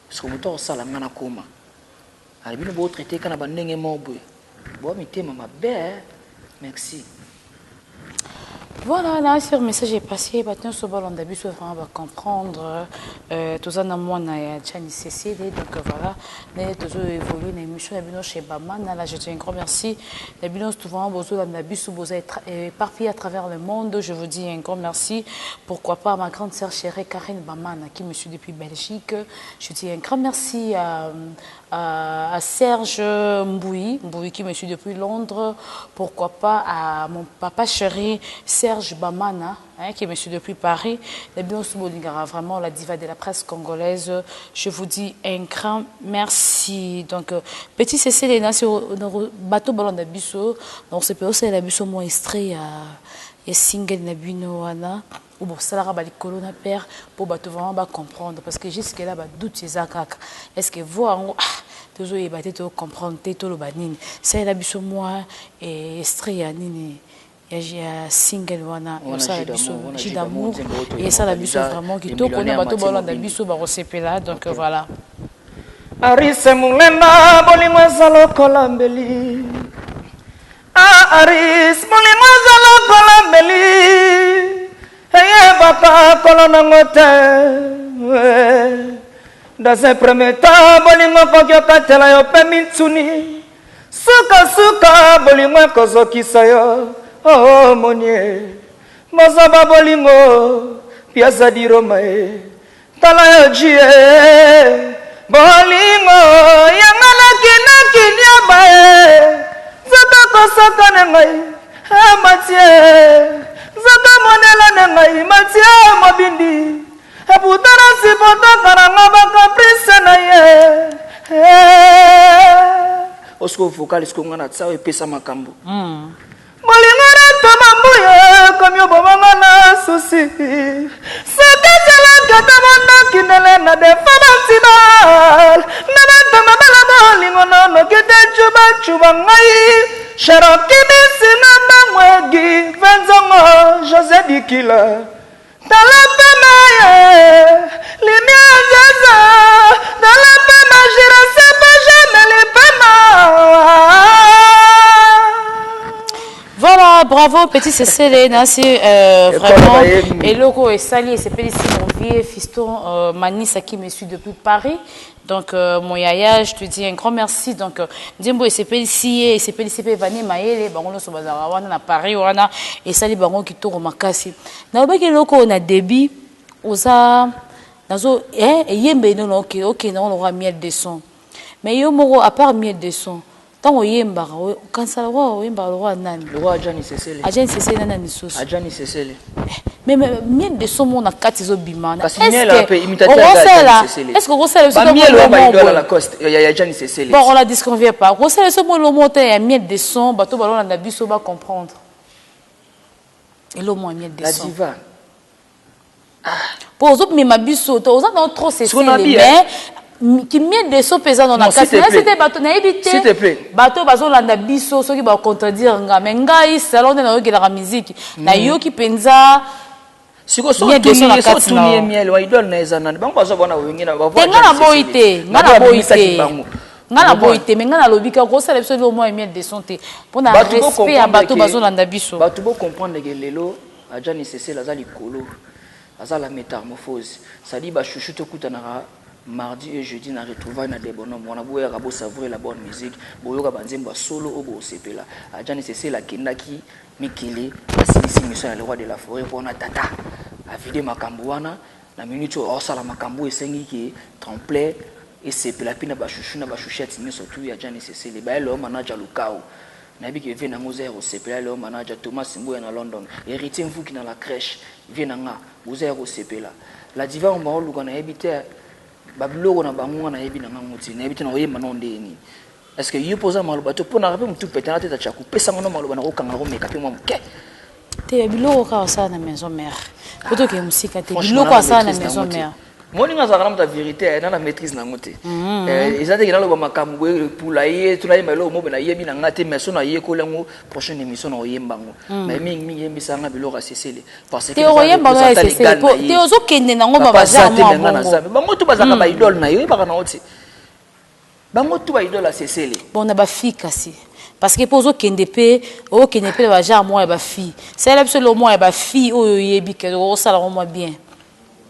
parce que moto sala ngana koma ali bino bo traiter kana ba ndenge mobwe bo mitema mabe merci. Voilà, là, ce message est passé. Maintenant, ce ballon d'abus, on va comprendre. Tout ça, moi, on a Gianni Cécile. Donc voilà, mais tout ça évolue. L'émission est chez Baman. Là, je dis un grand merci. L'émission, souvent, vous êtes éparpillés à travers le monde. Je vous dis un grand merci. Pourquoi pas à ma grande sœur chérie Karine Baman, qui me suit depuis Belgique. Je dis un grand merci à Serge Mbouy qui me suit depuis Londres. Pourquoi pas à mon papa chéri Serge Bamana, qui me suit depuis Paris. Les bien vraiment la diva de la presse congolaise. Je vous dis un grand merci. Donc, petit Cécile est sur le bateau ballon d'abisso. Donc, c'est aussi l'abisso moins extrait à single Nabino Wana. Ou bon, ça la les colonnes père pour bateau vraiment comprendre. Parce que jusque là, doute c'est ça. Est-ce que vous, toujours y battre tout comprendre tout le banine. C'est l'abisso moi et extrait à nini. Il y a single wana j'ai d'amour et ça la biso vraiment qui tout connaît bateau ballon d'abisso ba là donc voilà Aris mulenda bolingo zalo kolambeli Aris bolingo zalo kolambeli hey baka kolona ngote dans un premier temps bolingo kokyo katela yo pe mitsuni suka bolingo kozokisa yo oh monie mazaba bolingo piazza di Roma tala yo jie bolingo yangala kinaki nyabae zaka kosaka ngai matie zaka monela ngai matie mobindi ebutara sipota karanga baka prise na ye osko vocal esko ngana tsawe pesa makambo Molingana tamambuye comme yobomanga na souci Sakazela katamanda kinele na defabantinal Nana tamamala molingo nono kete chuba ngai Cherokini sinamba mwegi Venzongo José Dikila Talapema ye Limia zaza Talapema jira sepa jamais les pema Voilà, bravo, petit Cécile, vraiment. Et logo est sali, c'est ici mon vieux fiston Manissa qui me suit depuis Paris. Donc, mon yaya, je te dis un grand merci. Donc, Dimbo et c'est ici, Vané Maëlle, Baron Sobazarawana, à Paris, Wana, et sali Baron qui tourne ma casse. Dans le logo, on a débit, osa, nazo, et yembe, non, ok, non, on aura miel de son. Mais yomoro, à part miel de son. Tant au yemba, quand ça le roi nan. Le roi Adjani Cécile. Adjani Cécile nan sauce. Adjani Cécile. Mais miel de saumon na katizo bimana. Parce que miel un peu imitateur d'Adjani Cécile. Est-ce que Rossel aussi comme miel on va à la coste. Il y a Adjani Cécile. Bon, on la disconvient pas. Rossel aussi mon le monter un miel de son, bateau ballon na biso va comprendre. Et le moins miel de son. La diva. Pour autres mais ma biso, aux autres trop Cécile mais qui miel de son pesant dans la casse. C'était bateau na évité. S'il te plaît. Bateau bazo landa biso ceux qui va contredire nga mais ngai salon na yo la musique. Na yo qui penza siko so tout miel wa idole na ezana. Bango bazo bona wengine ba voir. Ngana boité, ngana boité. Ngana boité mais ngana lobika ko sala biso au moins miel de santé. Pour na respect à bateau bazo landa biso. Bateau bo comprendre que lelo Adjani Cécile azali kolo. aza la métamorphose c'est-à-dire bachouchou tokutanaka mardi et jeudi na retrouvaille na des bonhommes on a beau rabo savourer la bonne musique boyoka banzemba solo obo sepela ajani c'est la kindaki mikili asilisi mission le roi de la forêt pour na tata a vidé makambo wana na minute o sala makambo esengi ki tremplé et sepela pina bachouchou na bachouchette ni surtout ya jani c'est le bailo manager lukao nabi ki vient na ngozero sepela le manager Thomas Mboya na London héritier vous qui dans la crèche vient nga ngozero sepela la diva on ba luka na habiter babilo na bango na yebi na ngoti na yebi na oyemba no ndeni est-ce que you posa maloba to pona rape mutu petana teta chaku pesa ngono maloba na kokanga ko meka pe mo ke te biloko ka sa na maison mère poto ke musika te biloko sa na maison mère moninga za kana mta vérité na maîtrise na ngote ezate ke na loba makambo pour la ye tuna yemba lo mo na yebi na ngate meso na ye ko lengo prochaine émission na oyemba ngo mais mingi yembi sanga biloko sesele parce que te oyemba na sesele te ozo kende na ngo baba za mo bango to bazaka ba idole na yo baka na oti bango to ba idole sesele bon na ba fille kasi parce que pozo kende pe o kende pe ba ja moi ba fille c'est là le moi ba fille o yebi ke o sala mo bien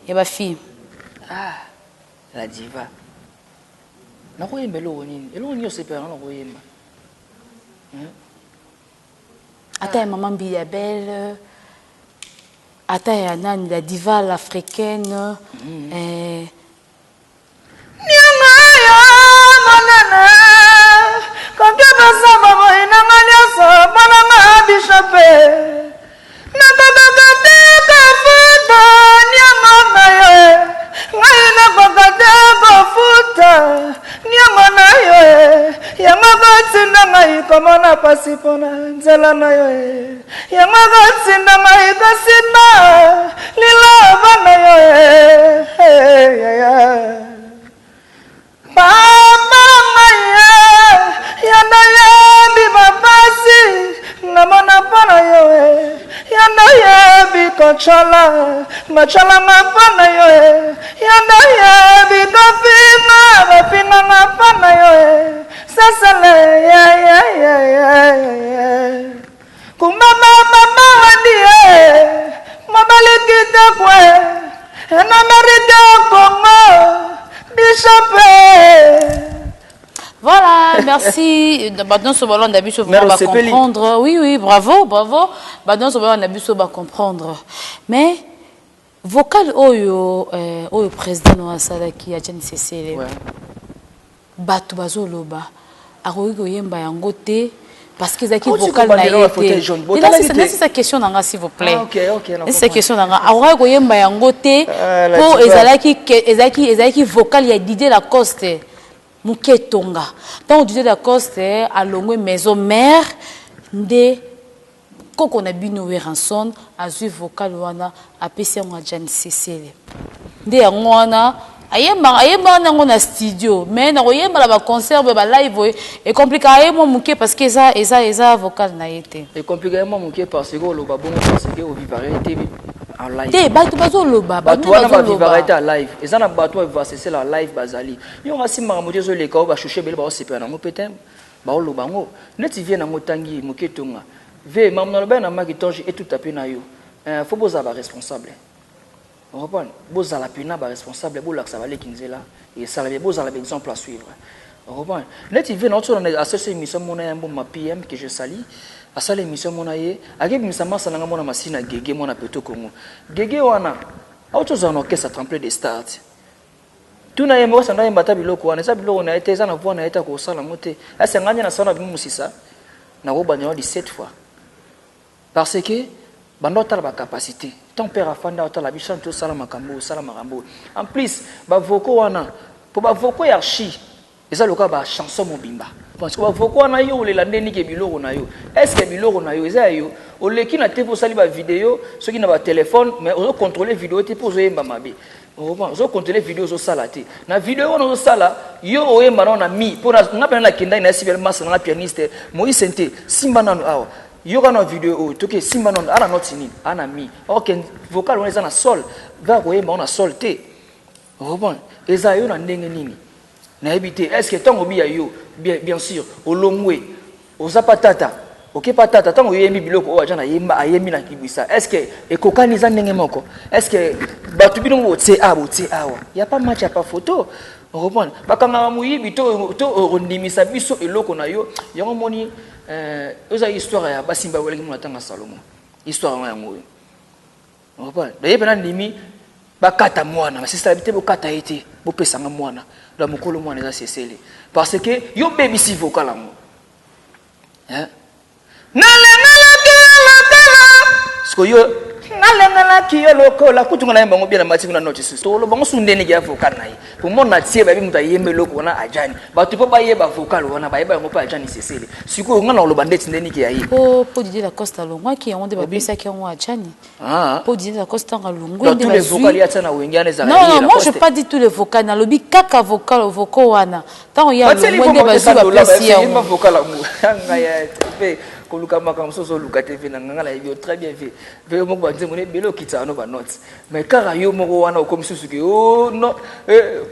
et ba fille ah la diva na ko yemba lo nini elo nyo sepera na ko yemba ata maman Biabel ata ya nani la diva l'africaine nyama ya manana quand tu passes maman ina mania so bana bishope na baba kate ka futa nyama na yo ngaina bakate ka futa nyama na yo ya magati na ngai komona pasipona nzela na yo ya magati na ngai kasima lila bana yo Mama maya yana yabi babasi namona pana yo yana yabi kochala machala mapana yo yana yabi kafima bapina mapana yo sasa le ya kumama mama wadie mabalikita kwe en Amérique Congo. Voilà, merci. Maintenant, ce ballon d'habitude, on va comprendre. Oui, oui, bravo, bravo. Maintenant, ce ballon d'habitude, on va comprendre. Mais, vocal au président Noah Sadaki, à Jen Cécile, Batu Bazoloba, à Roigo Yemba Yangote, parce qu'ils ont vocal naïté. C'est sa question, s'il vous plaît. C'est sa question. À Roigo Yemba Yangote, pour Ezaki vocal, il y a Didier Lacoste. Mouké Tonga. Tant Didier Lacoste, à Longwe Maison Mère, de Koko Nabino Ranson, à Zui vocal, à PC en Jan Cécile. De Angwana. Ayemba na studio mais na oyemba la concert ba live et compliqué ayemba muke parce que ça vocal na été et compliqué ayemba muke parce que lo ba bon parce que au vivarité en live te ba to bazo lo ba ba to na ba vivarité en live et ça na ba to va cesser la live bazali yo ngasi maramoto zo le ka ba choucher bele ba sepa na ngo petem ba lo bango neti vient na ngotangi muke tonga ve mamna lo ba na makitonji et tout tapé na yo faut boza ba responsable. On reprend. Vous avez la puna responsable, vous l'avez savali kinzela et ça vous avez l'exemple à suivre. On reprend. Net il vient notre à cette émission mon un bon ma PM que je salue. À cette émission mon aïe, à qui me sama ça n'a mon machine à Gégé mon apeto Congo. Gégé wana. Autos en orchestre tremplé des stars. Tout n'a pas ça n'a pas tabilo quoi. Ne sabilo on a été ça n'a pas on a été au salon monté. À ce moment na sana bimu sisa. Na roba n'y'a 17 fois. Parce que bando tala ba capacité ton père a fanda otala bi chanto sala makambo en plus ba voko wana po ba voko archi eza loka ba chanson mobimba parce que ba voko wana yo le landeni ke biloko na yo est-ce que biloko na yo eza yo o leki na te po sali ba vidéo ceux qui na ba téléphone mais on contrôler vidéo te po zo yemba mabe on zo contrôler vidéo zo sala te na vidéo on zo sala yo o yemba na mi po na ngapena na kinda na civil mass na pianiste Moïse Sente simba nanu awa yoga na vidéo toke simba non ana notini ana mi ok vocal on est na sol va koyemba on a sol te bon eza yo na ndenge nini na ebité est-ce que tango bi yo bien sûr olongwe ozapatata ok pas tata tant oyembi biloko o ajana yemba ayembi na kibisa est-ce que ekokani za ndenge moko est-ce que batu bino botie awa y a pas match y a pas photo on reprend bakanga muyibi to ondimisa biso eloko na yo yango moni oza histoire ya basimba welengi mona tanga Salomo histoire ya ngoyo on reprend d'ailleurs bana ndimi bakata mwana masista bité bokata été bopesanga mwana la mokolo mwana za sesele parce que yo bebisi vocal ngo hein yo nalengala kiyo lokola kutunga na mbango bien na matiko na notice to lo bango sundeni ya vocal na ye pour mon natie ba bi muta yembe loko na ajani ba tu pa yeba vocal wana ba yeba ngo pa ajani sesele siko nga na lo bandeti ndeni ki ya yi po Didier Lacoste longwa ki onde ba pesa ki ngo ajani po Didier Lacoste nga longwa tous les vocals ya tsana wengane za non moi je pas dit tous les vocals na lobi kaka vocal wana tant ya longwa de ba zuba pesa ya ngo vocal nga ya pe koluka makambo soso luka TV na ngala yo très bien fait ve mo ba nzemo ne belo kitano ba notes mais kara yo moko wana comme susuki oh non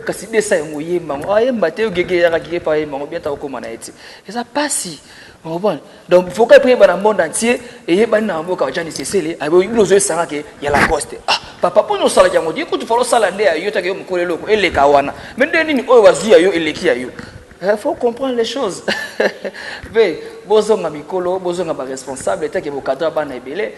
kasi desa ngo yemba ngo ayemba te gege ya ki pa yemba ngo bien ta ko mana eti et ça passe on bon donc faut que prier dans le monde entier et yeba na mboka jani sesele abo ilozo sanga ke ya la coste ah papa po no sala jango di ko tu falo sala nde ayo ta ke mo kole loko eleka wana mais nde nini oyo wazi ayo eleki ayo. Il faut comprendre les choses. Mais, bozonga mikolo, bozonga ba responsable, tant que vos cadres bana ebele,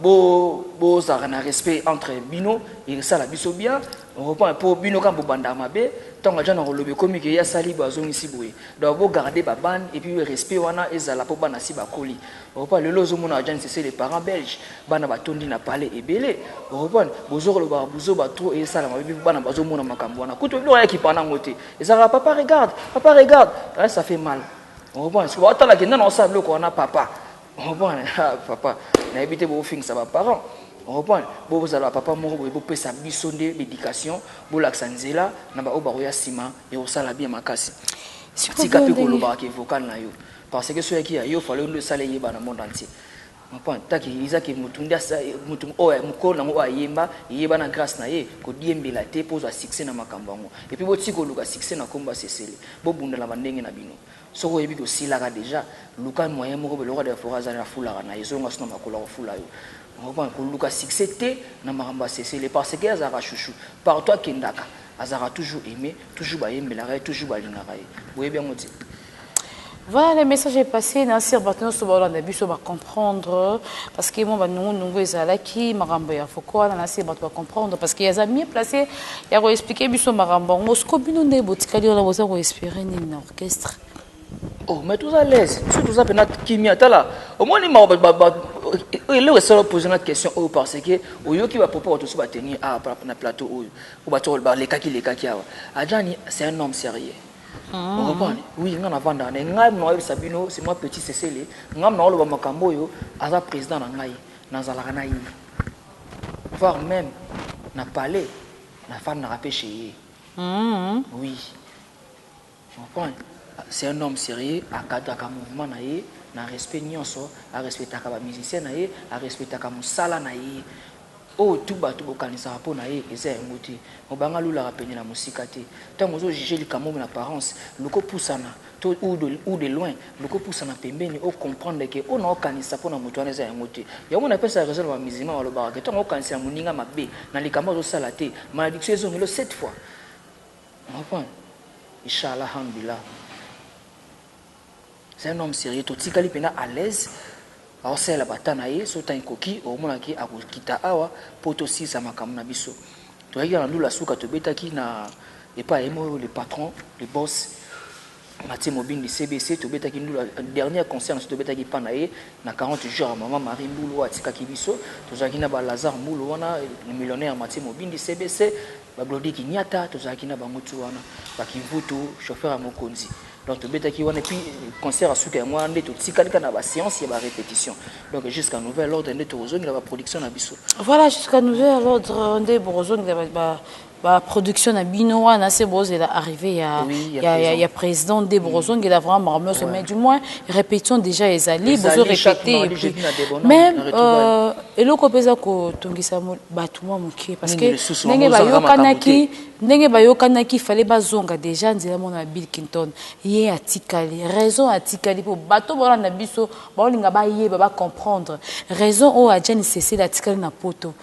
bozara na respect entre bino, et ça la biso bien. On reprend pour bino quand bobanda mabe, tant que jana rolobe komi que ya sali bazongi siboui. Donc vous gardez ba ban et puis le respect wana ezala po bana si ba koli. On reprend le lozo mona jana c'est les parents belges, bana batondi na parler ebele. On reprend bozoro le babuzo ba trop et ça la mabe bana bazo mona makambo wana. Kuto lo ya ki pana ngote. Et ça papa regarde, ça fait mal. On reprend parce que ba tala kenda na sa bloko wana papa. On reprend papa, na éviter bo fing ça ba parents. On reprend vous allez papa moko vous pouvez sa bisonde l'éducation vous l'axanzela na ba obaroya sima et au sala bien makasi si kapi ko lo ba ke vocal na yo parce que ceux qui yo fallait le sala yeba na monde entier on prend taki izaki mutunda mutum o mko na ngo ayemba yeba na grâce na ye ko diembela te pose à succès na makambo ngo et puis boti ko luka succès na komba sesele bo bunda la bandenge na bino soko yebi ko silaka déjà luka moyen moko be le roi de foraza na fulaka na yeso nga sona makola fula yo. On va le succès na maramba c'est parce que azara chouchou par toi kendaka azara toujours aimé toujours ba yembela toujours ba lingara oui bien moti. Voilà, le message est passé. Nasir Batno Sobola Nabiso va comprendre parce que moi, nous ezalaki maramba ya foko na Nasir Batno va comprendre parce qu'il y a des amis placés. Il y a expliqué biso maramba. On se combine on est botikali on a besoin respirer ni orchestre. Oh, mais tout à l'aise. Tout ça peut être qui m'y attala. Au moins il m'a il est seul poser une question parce que au yo qui va proposer tout ça tenir à na plateau ou ba tol ba les kaki Adjani c'est un homme sérieux. On reprend. Oui, on a vendu. Ngam no Sabino, c'est moi petit Cécile. Ngam no lo ba makambo yo aza président na ngai na zalaka na yi. Voire même na palais na femme na rapéché. Oui. On reprend. C'est un homme sérieux à cadre à mouvement naïe na respect nyonso à respecter ka ba musicien naïe à respecter ka musala naïe oh tout ba tout bokanisa po naïe eza ngoti mobanga lula rapeni na musika te tant mozo juger likamo na apparence loko pusana to ou de loin loko pusana pembeni o comprendre que on a kanisa po na moto eza ngoti ya mona pesa raison ba musulman walo ba que tant o kanisa muninga mabe na likamo zo sala te malédiction ezo ngelo 7 fois on comprend inshallah alhamdulillah. C'est un homme sérieux, tout ce qui est à l'aise. Alors c'est la bataille, c'est un coquille, au moins qui a quitté awa, pour aussi ça m'a comme nabiso. Tu regardes nous la souka te bêta qui n'a et pas émo le patron, le boss. Mathieu Mobine du CBC, tu bêta qui nous la dernière concert, tu bêta qui panaye, na 40 jours, maman Marie Mboulou, Atika Kibiso, tu zakina ba Lazare Mboulou, le millionnaire Mathieu Mobine du CBC, ba Glody Kinyata, tu zakina ba Mutu wana, ba Kivutu, chauffeur à Mokonzi. Donc tu bêta qui wana puis concert à souka moi ndé tout tikalika na ba séance et ba répétition. Donc jusqu'à nouvel ordre ndé to zone la production na biso. Voilà jusqu'à nouvel ordre ndé borozone ba la production na bino wana c'est bon il est arrivé il y a président de Brozon qui a vraiment marmé mais du moins répétition déjà ezali bozo répéter même eloko pesa ko tongisa batu mwa mukie parce que ndenge bayokanaki fallait bazonga déjà nzela mona Bill Clinton ye atikali raison atikali po bato bona na biso baolinga ba yeba ba comprendre raison o Adjani Cécile atikali na poto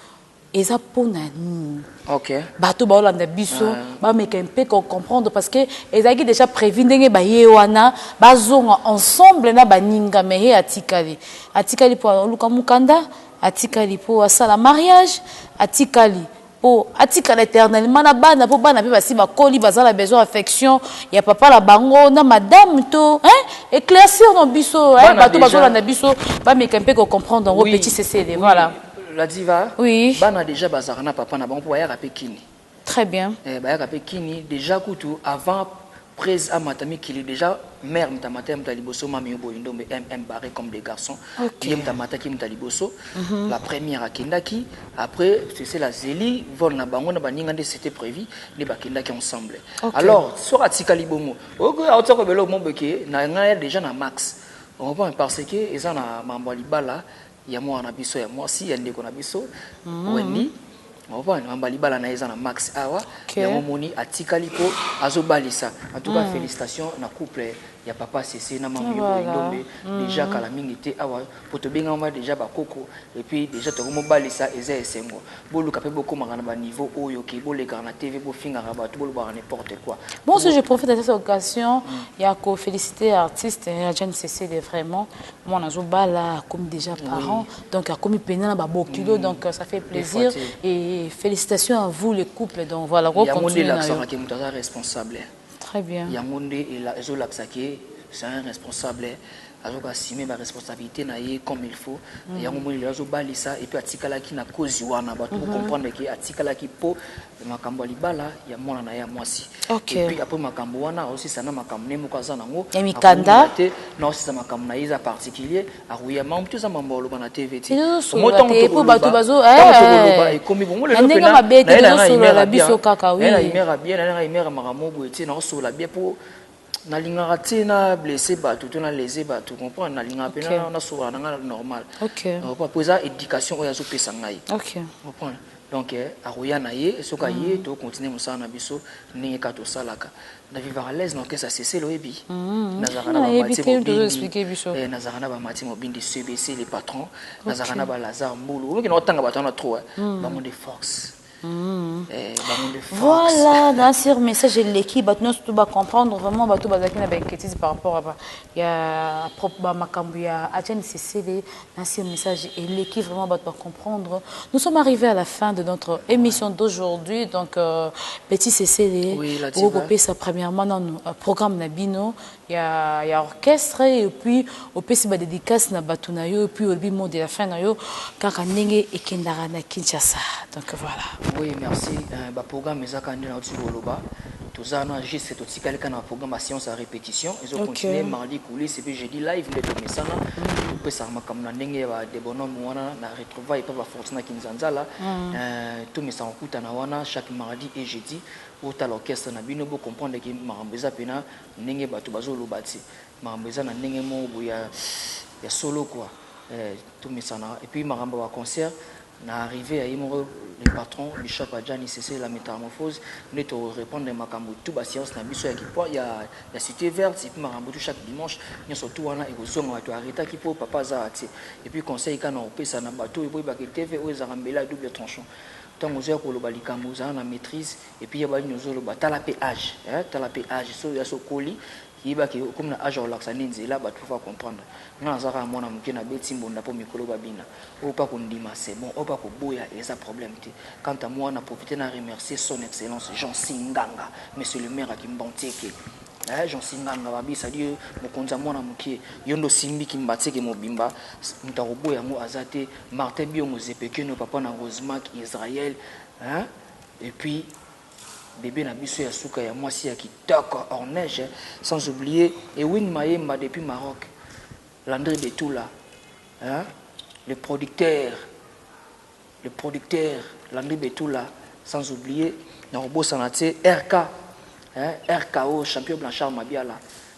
eza pona nini. OK. Bato ba olanda biso ba meka un peu comprendre parce que ezaki déjà prévu ndenge ba yewana bazonga ensemble na baninga mais atikali po luka mukanda atikali po asala mariage atikali po atikali éternellement na bana po bana pe basi bakoli bazala besoin affection ya papa la bango na madame to éclaircir no biso bato bazolanda biso ba meka un peu comprendre en petit CCD voilà. La diva, oui. Bana déjà bazarana papa na bango pour yaka pekini. Très bien. Bayaka pekini déjà kutu avant prise à matami qui est déjà mère mtamata mtaliboso mami boyindo mais MM barré comme des garçons. Qui mtamata qui mtaliboso. La première à Kendaki, après c'est la Zélie vol na bango na baninga c'était prévu les bakendaki ensemble. Alors sur atikali bomo. Oko auto belo mo beke na déjà na max. On va parce que ils en a mambali bala ya moi na biso ya moi si ya ndeko na biso weni on mambali bala na eza na max awa ya momoni atikali po azobalisa en tout cas félicitations na couple ya papa Cécile na maman Ndombe déjà kala mingi te awa poto benga ma déjà ba koko et puis déjà to mo balisa eza esengo boluka pe boko mangana ba niveau oyo ki boleka na TV bo finga ba to boluba n'importe quoi. Bon si je profite de cette occasion ya ko féliciter artiste Adjani Cécile vraiment moi nazo bala comme déjà parents donc a comme pena na ba bokilo donc ça fait plaisir et félicitations à vous les couples donc voilà continuer na yo. Il y a responsable. Très bien. Yamonde et la Zolapsake, c'est un responsable. Alors assumer ma responsabilité naie comme il faut. Yamonde il a zobalisa et puis atikala qui na cause wana ba tout comprendre que atikala qui po makambo libala ya mona na ya mwasi. Et puis après makambo wana aussi ça na makambo nemo kaza nango. Emikanda. Non c'est ça makambo na isa particulier. Aruya mambo tout ça mambo lo na TVT. Moto to bato bazo et comme bon le ndenge mabete zo la biso kaka oui. Elle a imera bien, elle a imera maramo boeti na so la bien pour na linga tina blessé bato to na lésé bato comprendre na linga pena na so na normal. OK. On va poser éducation oya zo pesa ngai. OK. Comprendre. Donc aroya na ye soka ye to continuer musana na biso ninge ka to salaka. Na vivre à l'aise donc ça cesser le ebi. Nazarana ba mati nazarana ba mati mobindi CBC les patrons, nazarana ba Lazare Mbulu. Qui n'otanga bato na trop ba mon de force. Voilà, dans ce message l'équipe nous doit comprendre vraiment bato bazaki na inquiétude par rapport à il y a propre makambu ya Adjani Cécile dans ce message et l'équipe vraiment doit comprendre. Nous sommes arrivés à la fin de notre émission d'aujourd'hui donc petit Cécile pour couper sa premièrement dans le programme Nabino il y a orchestre et puis au PC ba dédicace na bato na yo et puis au bimo de la fin na yo kaka ndenge ekendara na Kinshasa donc voilà. Oui, merci. Le programme est à Tiboloba. Tout ça, j'ai cette programme à séance à répétition. Ils ont continué mardi coulisses et puis jeudi live. Les deux messages. Puis ça m'a comme des bonhommes na retrouvailles pas fortuna Kinzanzala. Tout mes sans coûte na chaque mardi et jeudi. Au l'orchestre na bino bo comprendre que marambeza pena ndenge bato bazolo bati. Marambeza na ndenge mo ya solo quoi. Tout mes sana et puis maramba wa concert. Na arrivé à Imoro, le patron Bishop Adjani Cécile la métamorphose, nous te répondre à Makambo tout bas séance na biso ya kipo il y a cité verte et puis Makambo tout chaque dimanche nous surtout wana et zo ngwa to arrêter qui pour papa Zarati et puis conseil kana opesa na bateau et puis ba TV o ezarambela double tranchant tant aux heures pour le balikambo za na maîtrise et puis ya ba nous zo le batala péage tala péage so ya so koli yiba ki comme na age relaxa nzela ba tout va comprendre nga zara mona mukena beti mbonda po mikolo babina o pas kondima c'est bon o pas ko boya et ça problème te quant à moi on a profité na remercier son excellence Jean Singanga monsieur le maire qui mbanteke Jean Singanga babi ça dit mokonza mona mukie yondo simbi ki mbateke mobimba mtarobo yango azate Martin Biongo zepeke no papa na Rosemark Israël et puis bébé na biso ya suka ya mwasi ya kitoko hors neige sans oublier Ewin Mayemba depuis Maroc Landry Betoula le producteur Landry Betoula sans oublier Norbo Sanate RK RKO champion Blanchard Mabiala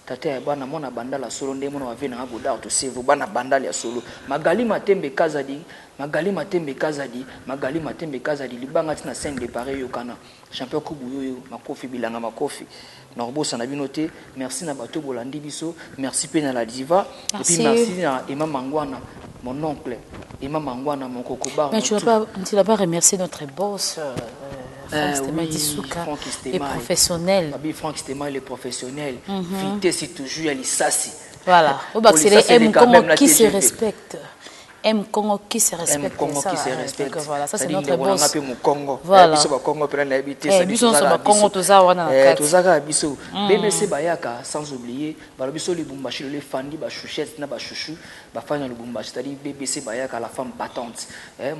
tata ya bana mona bandala solo nde mona wave na boda to save bana bandala ya solo Magali Matembe Kazadi libanga tina scène de pareil yokana champion kubuyo makofi bilanga makofi Norbo Sanabinote merci na bato bolandi biso merci pe na la diva et puis merci na Emma Mangwana mon oncle Emma Mangwana mon cocobar. Mais tu n'as pas remercié notre boss Franck Dissouka, les professionnels. Franck Stéma, les professionnels. Vitesse, c'est toujours l'issassi. Voilà. Au bac, c'est les M Congo qui se respectent. M Congo qui se respecte. M Congo qui se respecte. Voilà, ça c'est notre boss. Voilà. BBC Bayaka, sans oublier, Balobiso Lubumbashi, les Fandi, Bachouchette, Nabachouchou, Bafana Lubumbashi, c'est-à-dire BBC Bayaka, la femme battante.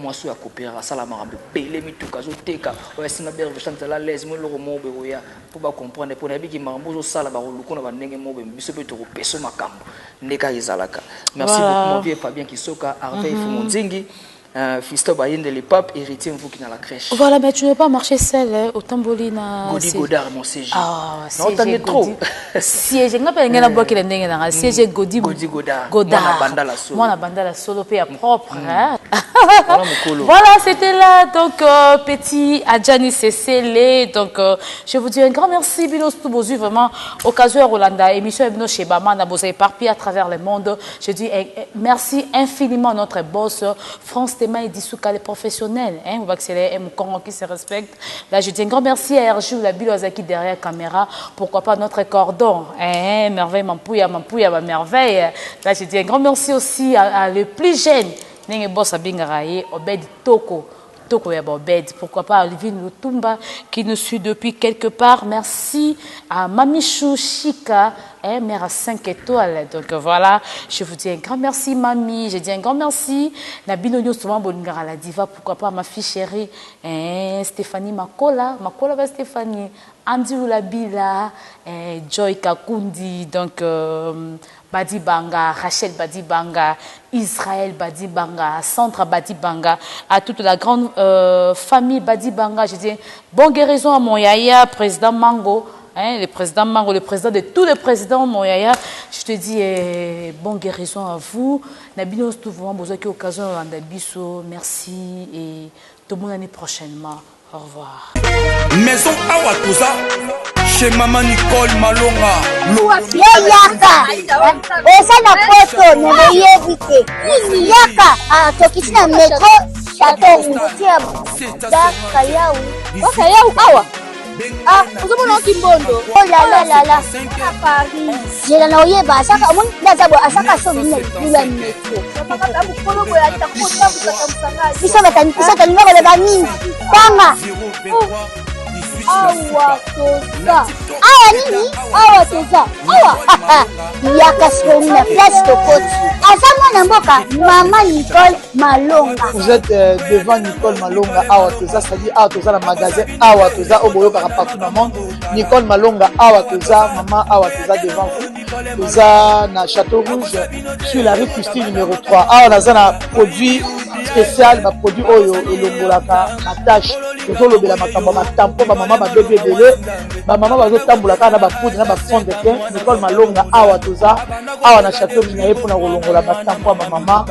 Moi, je suis à coopérer à Salamara, Belé, Mitoukazo, Teka, Sinaber, Chantala, Les, Molo, Moberoya, pour comprendre, pour les qui m'embauchent au Salabaro, le Kona, Nenge Mobe, Bissopetoro, Pesso Macam, Neka Izalaka. Merci beaucoup, mon vieux Fabien Kisoka. Fisto Bayende les papes, héritier vous qui dans la crèche. Voilà, mais tu ne veux pas marcher seul au Tambolina. Godi Godard, mon CG. Ah, non, t'en es trop. Siège, je n'ai pas de bois qui est dans siège Godi Godard. Moi, la bande à la solo, propre. Voilà, c'était là. Donc, petit Adjani Cécélé. Donc, je vous dis un grand merci, Binos Toubozu, vraiment. Occasion Rolanda, émission Ebino chez Bama, vous avez éparpillé à travers le monde. Je dis merci infiniment à notre boss, France Stéma et Dissouka, les professionnels. On va accélérer M Congo qui se respecte. Là, je dis un grand merci à RJ ou la Bilozaki derrière la caméra. Pourquoi pas notre cordon. Merveille, Mampouya, ma merveille. Là, je dis un grand merci aussi à le plus jeune. Nenge boss a bingaraye, Obed Toko. Toko ya Obed. Pourquoi pas Olivier Lutumba qui nous suit depuis quelque part. Merci à Mamichou Chika, mère à 5 étoiles. Donc voilà, je vous dis un grand merci, mamie. Je dis un grand merci. Nabino Nyosuma Bolingara la diva. Pourquoi pas ma fille chérie, Stéphanie Makola. Makola va Stéphanie. Andy Oulabila, Joy Kakundi. Donc Badibanga, Rachel Badibanga, Israël Badibanga, Sandra Badibanga, à toute la grande famille Badibanga. Je dis bonne guérison à mon yaya, président Mango, le président Mango, le président de tous les présidents, mon yaya. Je te dis bonne guérison à vous. Nabino Stouvoua, besoin qui occasion d'Andabiso. Merci et tout le monde l'année prochainement. Au revoir. Maison Awatusa, chez Maman Nicole Malonga. Yaka, esa na poto nemeyebite. Yaka, tokisi na metro, chateau ngutia daka yawu. Daka yawu awa. Uzomona Kimbondo. Oh la. Paris. Jela na oyeba asaka mon ndazabo asaka so mine kula metro. Sapaka mukolo boya takuta musaka. Bisa batani ngaba ba mingi. Tanga. Awa toza. Awa nini? Awa toza. Awa. Yaka soni na place Tokoti. Azama na mboka Maman Nicole Malonga. Vous êtes devant Nicole Malonga Awa toza, c'est-à-dire Awa toza la magasin Awa toza au boyo partout dans le monde. Nicole Malonga Awa toza, Maman Awa toza devant vous. Toza na Château Rouge sur la rue Custine numéro 3. Awa naza na produit spécial, ma produit oyo elongolaka na tâche. Tozolobela makambo matampo ba mama ba bébé belé ba mama bazo tambola kana ba poudre na ba fond de teint. Nicole Malonga Awa toza Awa na Château Minaye pour na kolongola matampo ba mama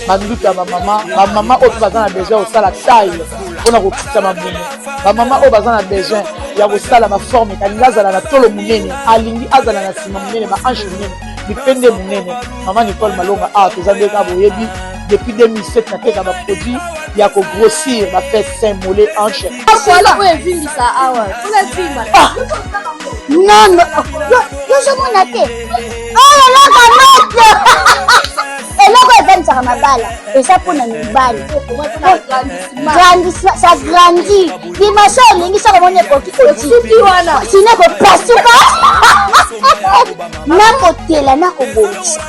banduta ba mama oyo baza na besoin osala taille pona kokita mabumu ba mama oyo baza na besoin ya kosala ba forme kalinga azala na tolo munene alingi azala na sima munene ba hanche munene bipende munene. Maman Nicole Malonga Awa toza ndeka boyebi depuis 2007 na teka ba produit ya ko grossir ba fait sein mollet hanche. Voilà où est vindi ça awa. Ola vimba. Non. Yo je mona te. Oh la camotte. Eloko ezalisaka mabala eza mpona mibali ça grandit dimension olingi soko moni ekokikoki wana sino ekopasuka nakotela nakobongisa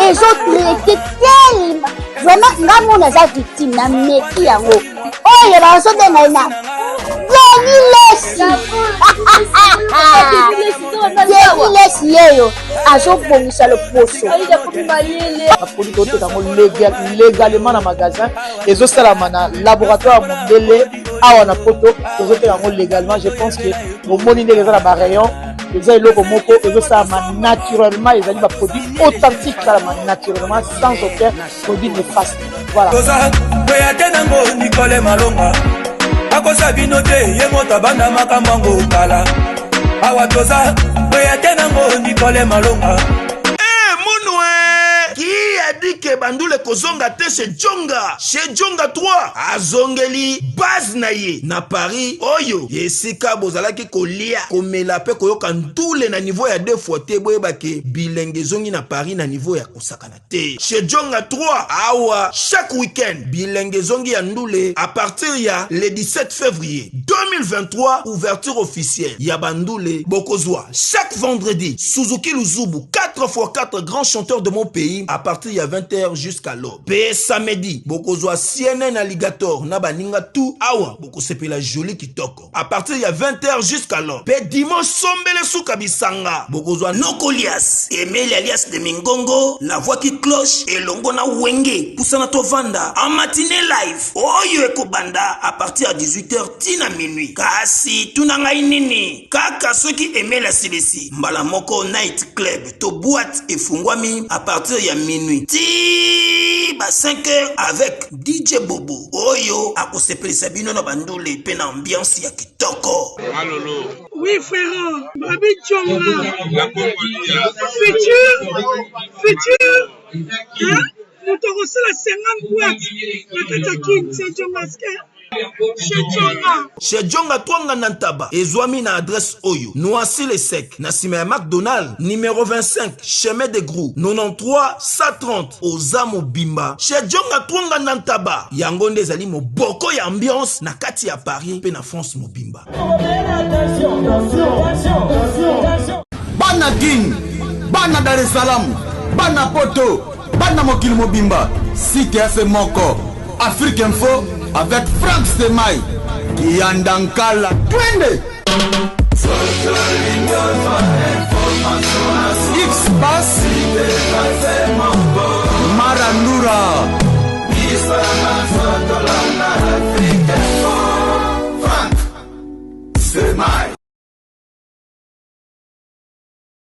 ezotraite telema vraiment nga mona aza victime na meki yango oyo bazobenga na Lesi yeyo azobongisa le poso apoli kote kango légalement na magasin ezosalama na laboratoire mondele awa na poto tozoteka yango légalement. Je pense que omoni ndenge eza na barayon eza eloko moko ezosalama naturellement, ezali baproduit authentique salama naturellement sans aucun produit néfaste. Voilà. Boyate nango Nicole Malonga akosa bino te ye moto abanda makambo kala awa toza boyate nango Nicole Malonga. Qui a dit que Bandoule kozonga te chez Djonga? Chez Djonga 3 azongeli base na ye na Paris oyo yesika bozalaki kolia komela pe koyoka ndule na niveau ya 2 fois te boyeba ke bilenge zongi na Paris na niveau ya kosakana te. Chez Djonga 3 awa chaque week-end bilenge zongi ya ndule à partir ya le 17 février 2023 ouverture officielle ya Bandoule bokozwa chaque vendredi Suzuki Luzubu 4x4 grands chanteurs de mon pays à partir de 20h jusqu'à l'aube. Pe samedi, bokozwa CNN Alligator na baninga tout awa boko sepela joli kitoko. À partir de 20h jusqu'à l'aube. Pe dimanche sombele souka bisanga. Bokozwa Nokolias, Emile alias de Mingongo, La Voix qui cloche et Longo na Wenge, Poussana Tovanda en matinée live. Oyo ekobanda à partir de 18h tina minuit. Kasi tunanga inini. Kaka ceux qui aimaient la CDC. Mbalamoko Night Club to boîte et fungwami à partir de minuit. Ti ba 5h avec DJ Bobo. Oyo akosepeli sabino na Bandoule pe na ambiance ya kitoko. Malolo. Oui frère, Babi Djonga. La Congolia. Futur. Hein? Nous te reçons la 50 boîtes. La Katakin, c'est Djongaske. Chez Djonga Twanga Nantaba ezwami na adresse oyo Noisy le Sec na sima ya McDonald numéro 25 chemin de Grou 93 130 Ozamo Bimba. Chez Djonga Twanga Nantaba yango nde ezali moboko ya ambiance na kati ya Paris pe na France Mobimba. Bana King, Bana Dar es Salaam, Bana Poto, Bana Mokili Mobimba, CTF Moko, Afrique Info avec Frank Semai, Yandankala, Twende. X-Bass, Marandura, Frank Semai.